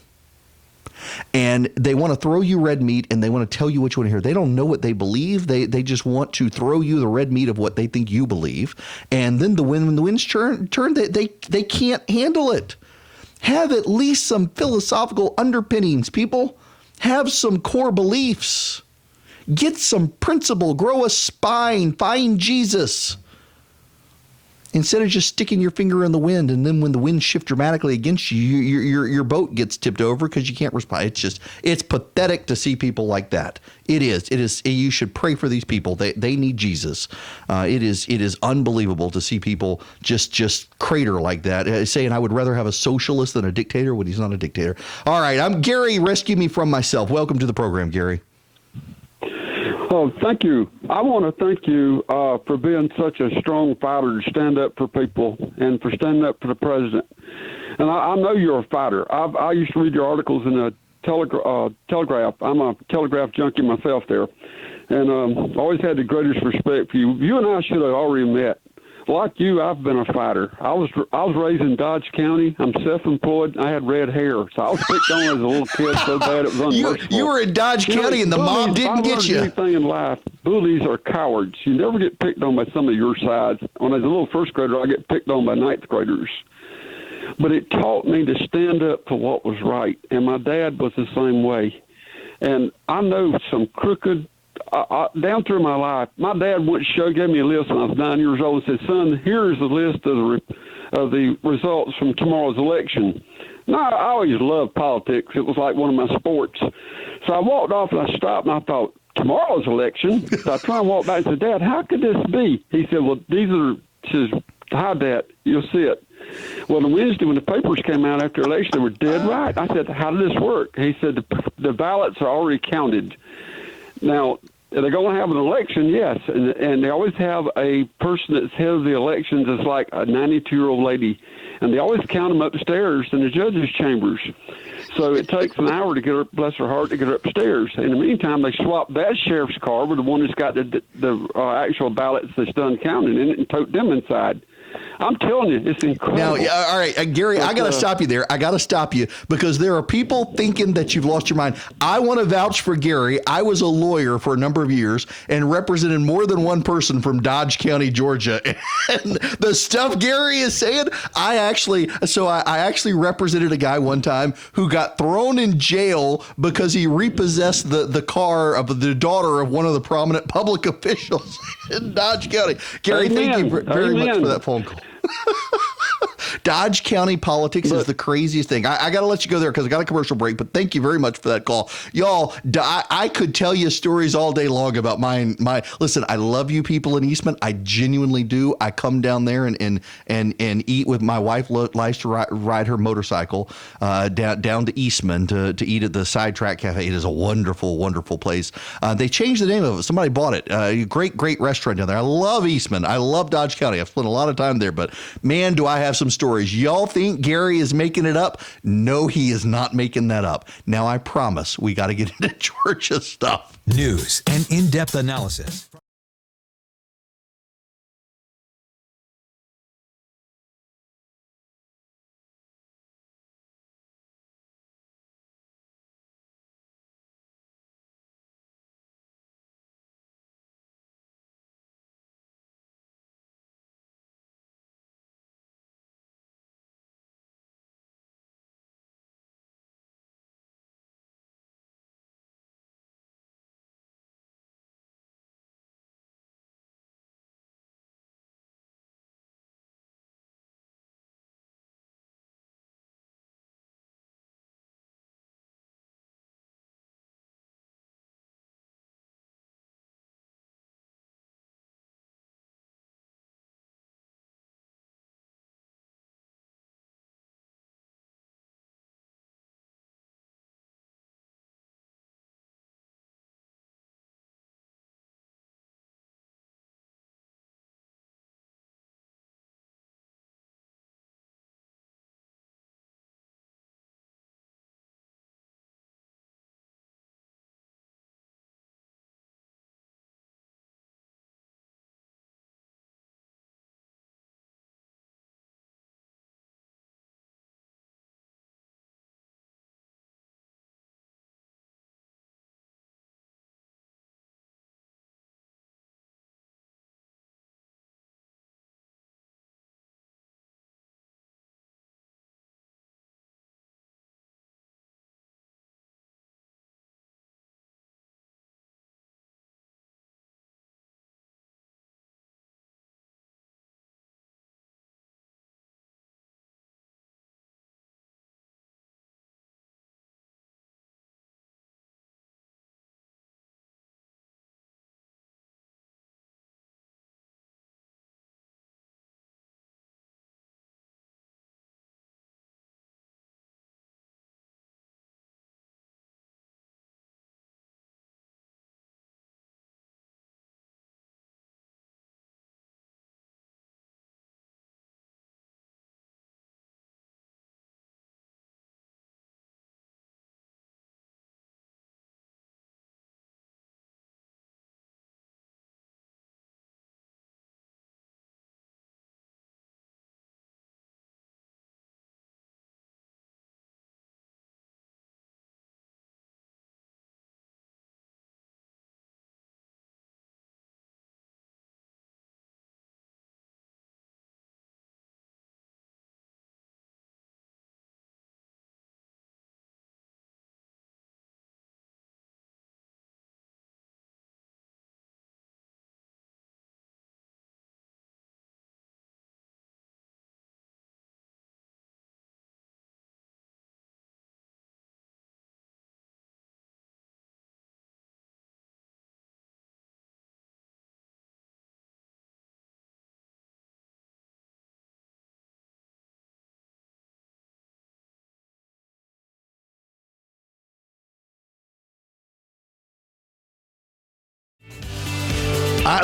And they want to throw you red meat and they want to tell you what you want to hear. They don't know what they believe. They just want to throw you the red meat of what they think you believe. And then when the winds turn, they can't handle it. Have at least some philosophical underpinnings, people. Have some core beliefs. Get some principle. Grow a spine. Find Jesus. Instead of just sticking your finger in the wind, and then when the wind shifts dramatically against you, your boat gets tipped over because you can't respond. It's pathetic to see people like that. It is. You should pray for these people. They need Jesus. It is unbelievable to see people just crater like that, saying I would rather have a socialist than a dictator when he's not a dictator. All right, I'm Gary. Rescue me from myself. Welcome to the program, Gary. Oh, thank you. I want to thank you for being such a strong fighter to stand up for people and for standing up for the president. And I know you're a fighter. I used to read your articles in the Telegraph. I'm a Telegraph junkie myself there. And always had the greatest respect for you. You and I should have already met. Like you, I've been a fighter. I was raised in Dodge County. I'm self-employed. I had red hair, so I was picked on as a little kid so bad it was unmerciful. You were in Dodge County and the mob didn't get you. Anything in life, bullies are cowards. You never get picked on by some of your sides. When I was a little first grader, I get picked on by ninth graders. But it taught me to stand up for what was right, and my dad was the same way. And I know some crooked. Down through my life, my dad gave me a list when I was 9 years old and said, son, here's the list of the results from tomorrow's election. Now, I always loved politics. It was like one of my sports. So I walked off and I stopped and I thought, tomorrow's election? So I tried to walk back and said, Dad, how could this be? He said, well, says, hi, Dad, you'll see it. Well, on Wednesday, when the papers came out after election, they were dead right. I said, how did this work? He said, the ballots are already counted. Now, they're going to have an election, yes, and they always have a person that's head of the elections that's like a 92-year-old lady, and they always count them upstairs in the judges' chambers. So it takes an hour to get her, bless her heart, to get her upstairs. In the meantime, they swap that sheriff's car with the one that's got the actual ballots that's done counting in it and tote them inside. I'm telling you, it's incredible. Now, all right, Gary, I got to stop you there. I got to stop you because there are people thinking that you've lost your mind. I want to vouch for Gary. I was a lawyer for a number of years and represented more than one person from Dodge County, Georgia. And the stuff Gary is saying, I actually represented a guy one time who got thrown in jail because he repossessed the car of the daughter of one of the prominent public officials in Dodge County. Gary, thank you very much for that phone call. Dodge County politics is the craziest thing. I got to let you go there because I got a commercial break, but thank you very much for that call. Y'all, I could tell you stories all day long about listen, I love you people in Eastman. I genuinely do. I come down there and eat with my wife. Likes to ride her motorcycle down to Eastman to eat at the Sidetrack Cafe. It is a wonderful, wonderful place. They changed the name of it. Somebody bought it. Great restaurant down there. I love Eastman. I love Dodge County. I've spent a lot of time there, but man, do I have some stories. Y'all think Gary is making it up? No, he is not making that up. Now, I promise we got to get into Georgia stuff. News and in-depth analysis.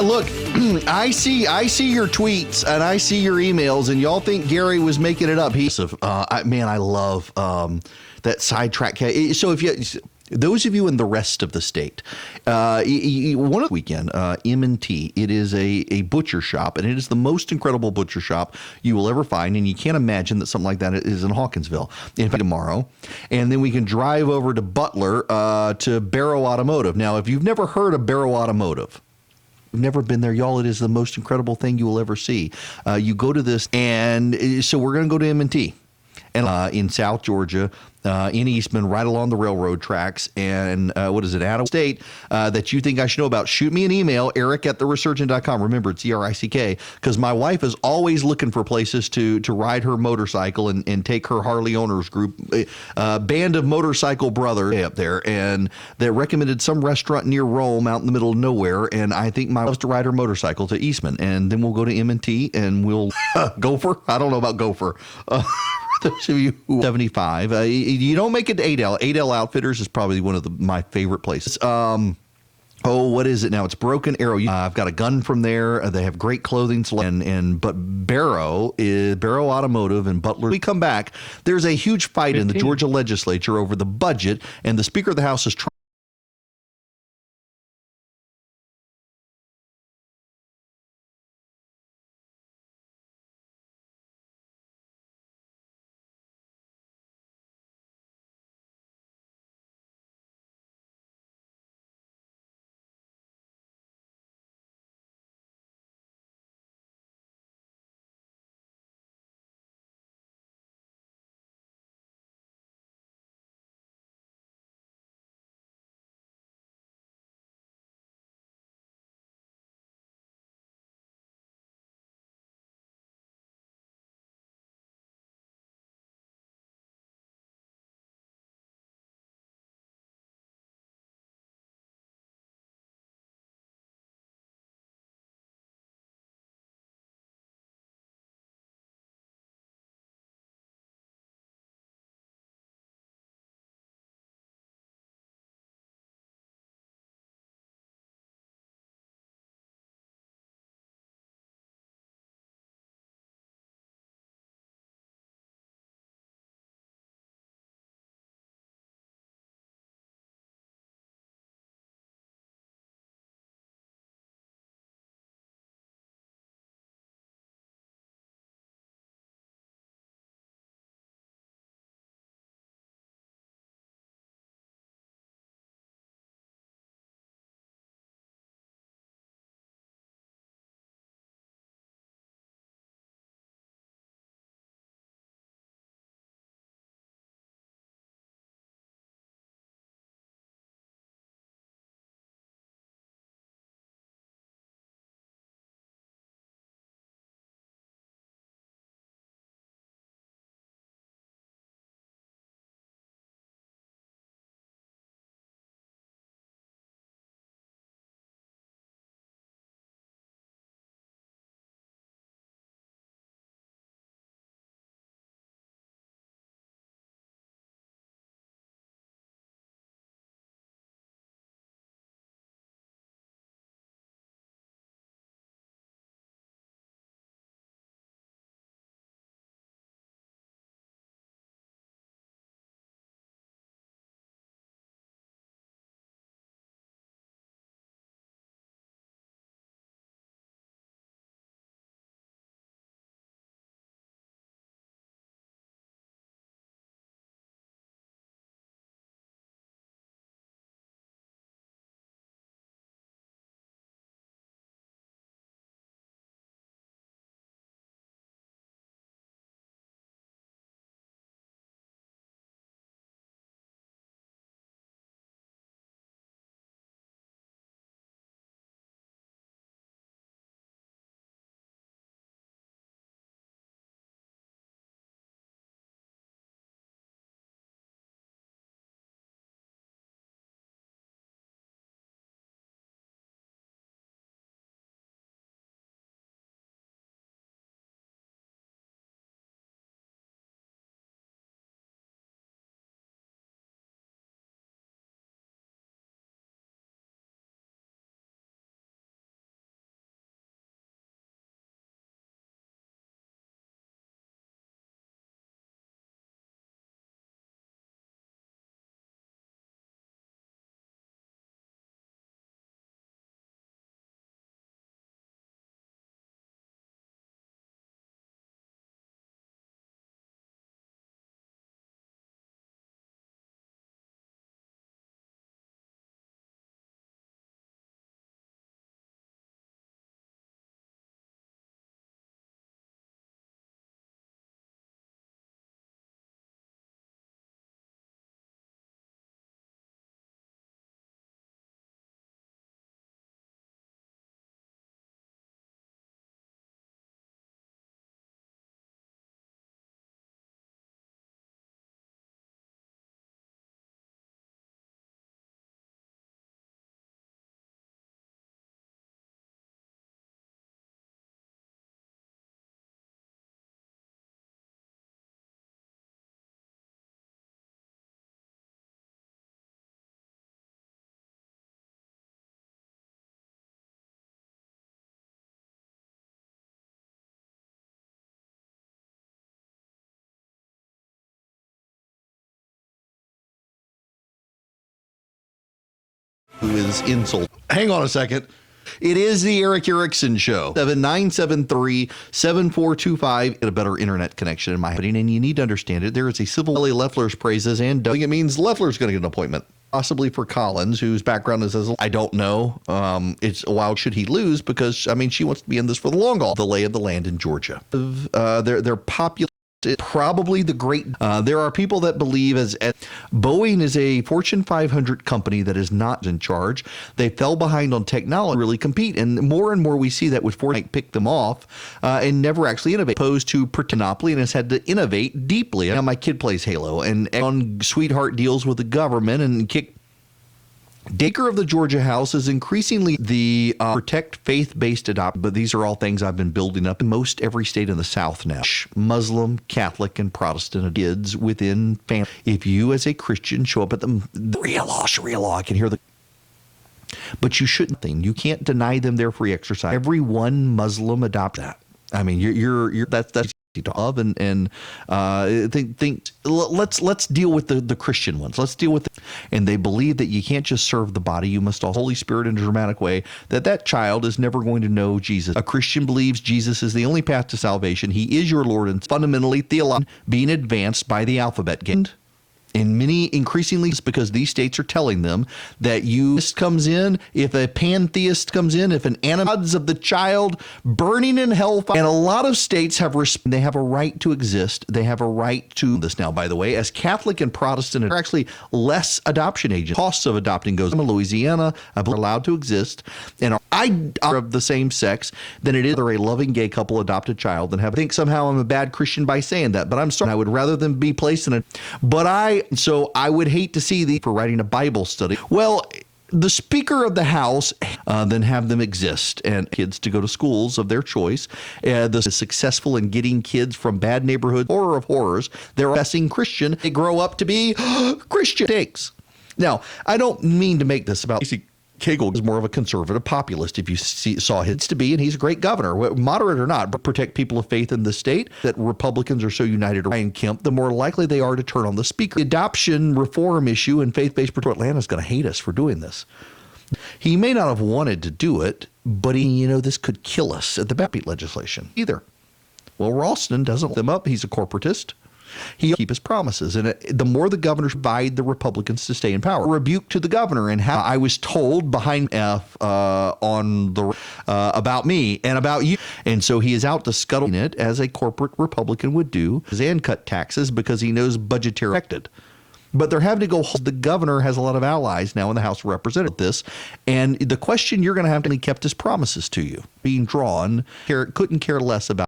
Look, I see your tweets and I see your emails, and y'all think Gary was making it up. I love that Sidetrack. So those of you in the rest of the state, one of the weekend, M&T, it is a butcher shop, and it is the most incredible butcher shop you will ever find, and you can't imagine that something like that is in Hawkinsville. In fact, tomorrow, and then we can drive over to Butler to Barrow Automotive. Now, if you've never heard of Barrow Automotive, never been there, y'all, it is the most incredible thing you will ever see. You go to this, and so we're going to go to M&T. And in South Georgia, in Eastman, right along the railroad tracks, and what is it, out of state, that you think I should know about, shoot me an email, eric@theresurgent.com. Remember, it's ERICK, because my wife is always looking for places to ride her motorcycle and take her Harley owners group, band of motorcycle brothers up there, and they recommended some restaurant near Rome out in the middle of nowhere, and I think my wife loves to ride her motorcycle to Eastman, and then we'll go to M&T, and we'll Gopher. I don't know about Gopher. Those of you who are 75, you don't make it to 8L. 8L Outfitters is probably one of my favorite places. What is it now? It's Broken Arrow. I've got a gun from there. They have great clothing selection. But Barrow Automotive in Butler. When we come back, there's a huge fight in the Georgia legislature over the budget, and the Speaker of the House is trying who is insult. Hang on a second. It is the Erick Erickson Show. 7973-7425. Get a better internet connection in my opinion, and you need to understand it. There is a civil Leffler's praises, and it means Leffler's going to get an appointment. Possibly for Collins, whose background is as I don't know. It's why should he lose? Because I mean, she wants to be in this for the long haul. The lay of the land in Georgia. They're popular. Probably the great. There are people that believe as Boeing is a Fortune 500 company that is not in charge. They fell behind on technology to really compete, and more we see that with Ford pick them off and never actually innovate, opposed to monopoly, and has had to innovate deeply. Now my kid plays Halo and on sweetheart deals with the government and kick. Daker of the Georgia House is increasingly the protect faith-based adoption, but these are all things I've been building up in most every state in the South now. Muslim, Catholic, and Protestant kids within family. If you as a Christian show up at the Sharia law, I can hear the. But you shouldn't. You can't deny them their free exercise. Every one Muslim adopt that. I mean, you're that's of and let's deal with the Christian ones. Let's deal with and they believe that you can't just serve the body, you must also Holy Spirit in a dramatic way, that child is never going to know Jesus. A Christian believes Jesus is the only path to salvation. He is your Lord, and fundamentally theology being advanced by the alphabet game. And many increasingly, it's because these states are telling them that comes in, if a pantheist comes in, if an gods of the child burning in hellfire, and a lot of states they have a right to exist. They have a right to this now, by the way, as Catholic and Protestant are actually less adoption agents. Costs of adopting goes in Louisiana, are allowed to exist, and are of the same sex than it is a loving gay couple adopt a child and have. I think somehow I'm a bad Christian by saying that, but I'm sorry. I would rather them be placed in it. But I would hate to see for writing a Bible study. Well, the Speaker of the House then have them exist and kids to go to schools of their choice. The successful in getting kids from bad neighborhoods, horror of horrors, they're professing Christian. They grow up to be Christian. Now, I don't mean to make this about Cagle is more of a conservative populist. If you saw his to be, and he's a great governor, moderate or not, but protect people of faith in the state. That Republicans are so united around Ryan Kemp, the more likely they are to turn on the Speaker. The adoption reform issue and faith-based Atlanta's going to hate us for doing this. He may not have wanted to do it, but this could kill us at the backbeat legislation either. Well, Ralston doesn't let them up. He's a corporatist. He keep his promises, and the more the governors provide the Republicans to stay in power. Rebuke to the governor, and how I was told behind on the about me and about you, and so he is out to scuttle it as a corporate Republican would do, and cut taxes because he knows budgetary affected. But they're having to go. The governor has a lot of allies now in the House of Representatives, and the question you're going to have to kept his promises to you being drawn. Couldn't care less about.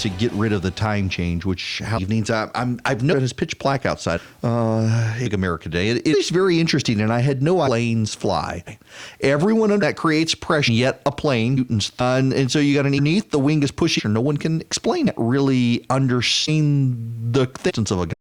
to get rid of the time change, which evenings I've noticed it's pitch black outside. Big America Day. It is very interesting, and I had no planes fly. Everyone that creates pressure, yet a plane, and so you got underneath the wing is pushing. No one can explain it. Really understand the distance of a guy.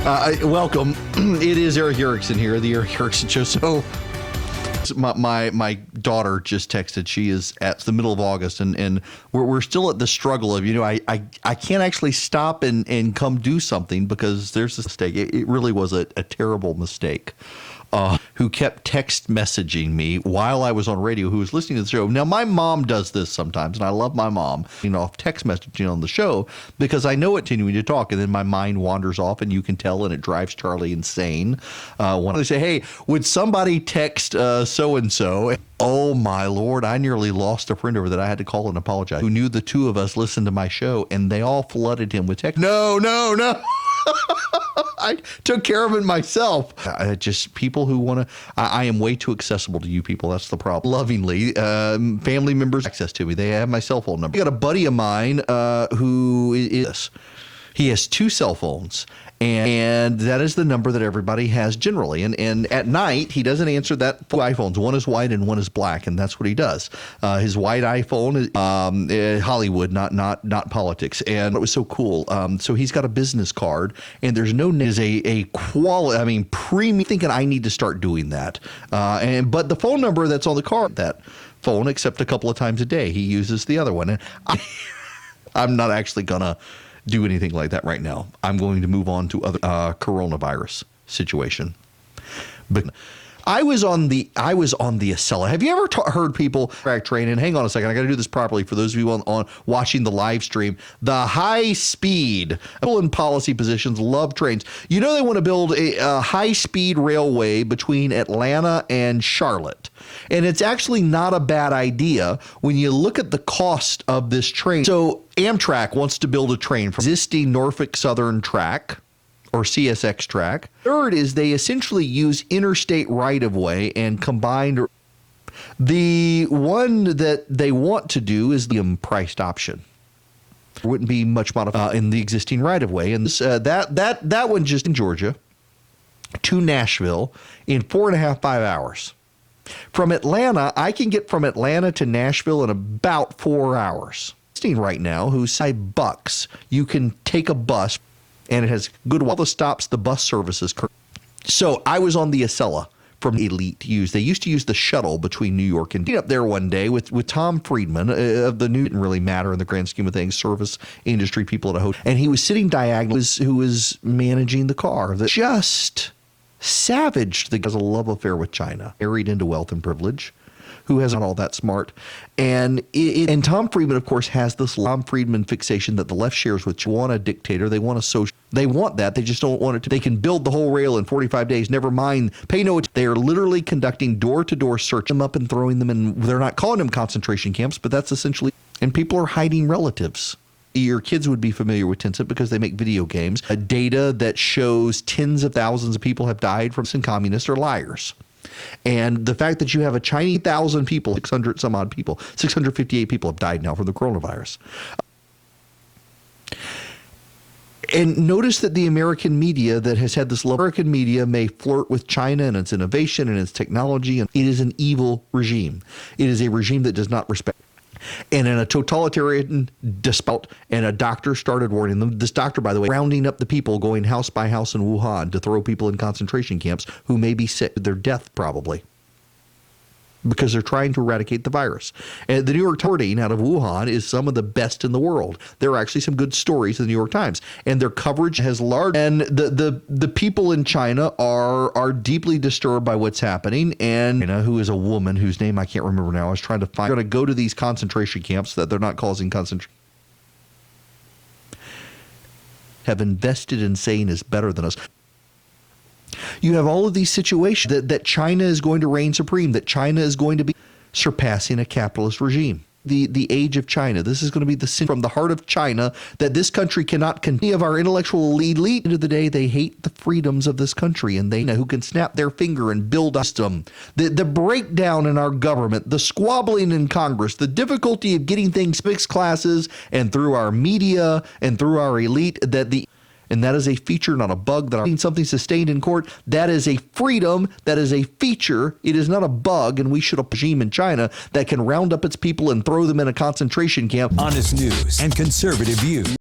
Welcome. It is Erick Erickson here, the Erick Erickson Show. So my daughter just texted. She is at the middle of August, and we're still at the struggle of, I can't actually stop and come do something because there's a mistake. It really was a terrible mistake. Who kept text messaging me while I was on radio, who was listening to the show. Now, my mom does this sometimes, and I love my mom, text messaging on the show because I know it continuing to talk, and then my mind wanders off, and you can tell, and it drives Charlie insane. When they say, hey, would somebody text so-and-so? Oh, my Lord, I nearly lost a friend over that. I had to call and apologize. Who knew the two of us listened to my show, and they all flooded him with text. No. I took care of it myself. Just people who want to, I am way too accessible to you people. That's the problem. Lovingly, family members access to me. They have my cell phone number. I got a buddy of mine who he has 2 cell phones. And that is the number that everybody has generally. And at night, he doesn't answer that. 2 iPhones. One is white and one is black, and that's what he does. His white iPhone is Hollywood, not politics. And it was so cool. So he's got a business card, and there's no is a quality. Premium. Thinking I need to start doing that. But the phone number that's on the card, that phone, except a couple of times a day, he uses the other one. And I'm not actually gonna do anything like that right now. I'm going to move on to other coronavirus situation. But I was on the Acela. Have you ever heard people track train? And hang on a second, I got to do this properly for those of you on watching the live stream. The high speed people in policy positions love trains. They want to build a high speed railway between Atlanta and Charlotte. And it's actually not a bad idea when you look at the cost of this train. So Amtrak wants to build a train from existing Norfolk Southern track, or CSX track. Third is they essentially use interstate right-of-way and combined. The one that they want to do is the priced option. There wouldn't be much modified in the existing right-of-way. And this, that one just in Georgia to Nashville in 4.5, 5 hours. From Atlanta, I can get from Atlanta to Nashville in about 4 hours. Right now, who's $5, you can take a bus. And it has good all the stops, the bus services. So I was on the Acela from Elite use. They used to use the shuttle between New York and up there one day with Tom Friedman of the new. Didn't really matter in the grand scheme of things, service industry people at a hotel. And he was sitting diagonal, who was managing the car that just savaged has a love affair with China, married into wealth and privilege, who hasn't all that smart. And Tom Friedman, of course, has this Tom Friedman fixation that the left shares with. Want a dictator. They want a social. They want that. They just don't want it to. They can build the whole rail in 45 days. Never mind. Pay no attention. They are literally conducting door-to-door search them up and throwing them in. They're not calling them concentration camps, but that's essentially. And people are hiding relatives. Your kids would be familiar with Tencent because they make video games. Data that shows tens of thousands of people have died from some communists are liars. And the fact that you have a Chinese 1,000 people, 600 some odd people, 658 people have died now from the coronavirus. And notice that the American media that has had this American media may flirt with China and its innovation and its technology. And it is an evil regime. It is a regime that does not respect. And in a totalitarian despot, and a doctor started warning them. This doctor, by the way, rounding up the people, going house by house in Wuhan to throw people in concentration camps who may be sick, their death probably, because they're trying to eradicate the virus. And the New York Times out of Wuhan is some of the best in the world. There are actually some good stories in the New York Times, and their coverage has large. And the people in China are deeply disturbed by what's happening. And who is a woman whose name I can't remember now. I was trying to find. They're going to go to these concentration camps that they're not causing concentration. Have invested in saying is better than us. You have all of these situations that China is going to reign supreme, that China is going to be surpassing a capitalist regime. The age of China. This is going to be the sin from the heart of China that this country cannot continue. Of our intellectual elite, end of the day, they hate the freedoms of this country, and they know who can snap their finger and build a system. The breakdown in our government, the squabbling in Congress, the difficulty of getting things fixed classes and through our media and through our elite, and that is a feature, not a bug. That something sustained in court, that is a freedom, that is a feature. It is not a bug, and we should have a regime in China that can round up its people and throw them in a concentration camp. Honest news and conservative views.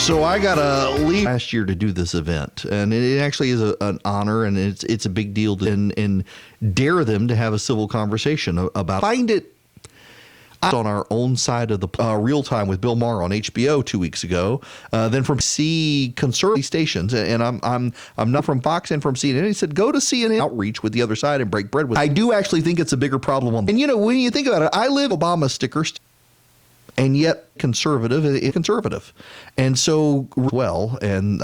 So I got to leave last year to do this event, and it actually is an honor, and it's a big deal to and dare them to have a civil conversation about. Find it on our own side of the Real Time with Bill Maher on HBO 2 weeks ago. Then from conservative stations, and I'm not from Fox and from CNN. He said go to CNN outreach with the other side and break bread with. I do actually think it's a bigger problem. And when you think about it, I live Obama stickers. And yet conservative, and so well, and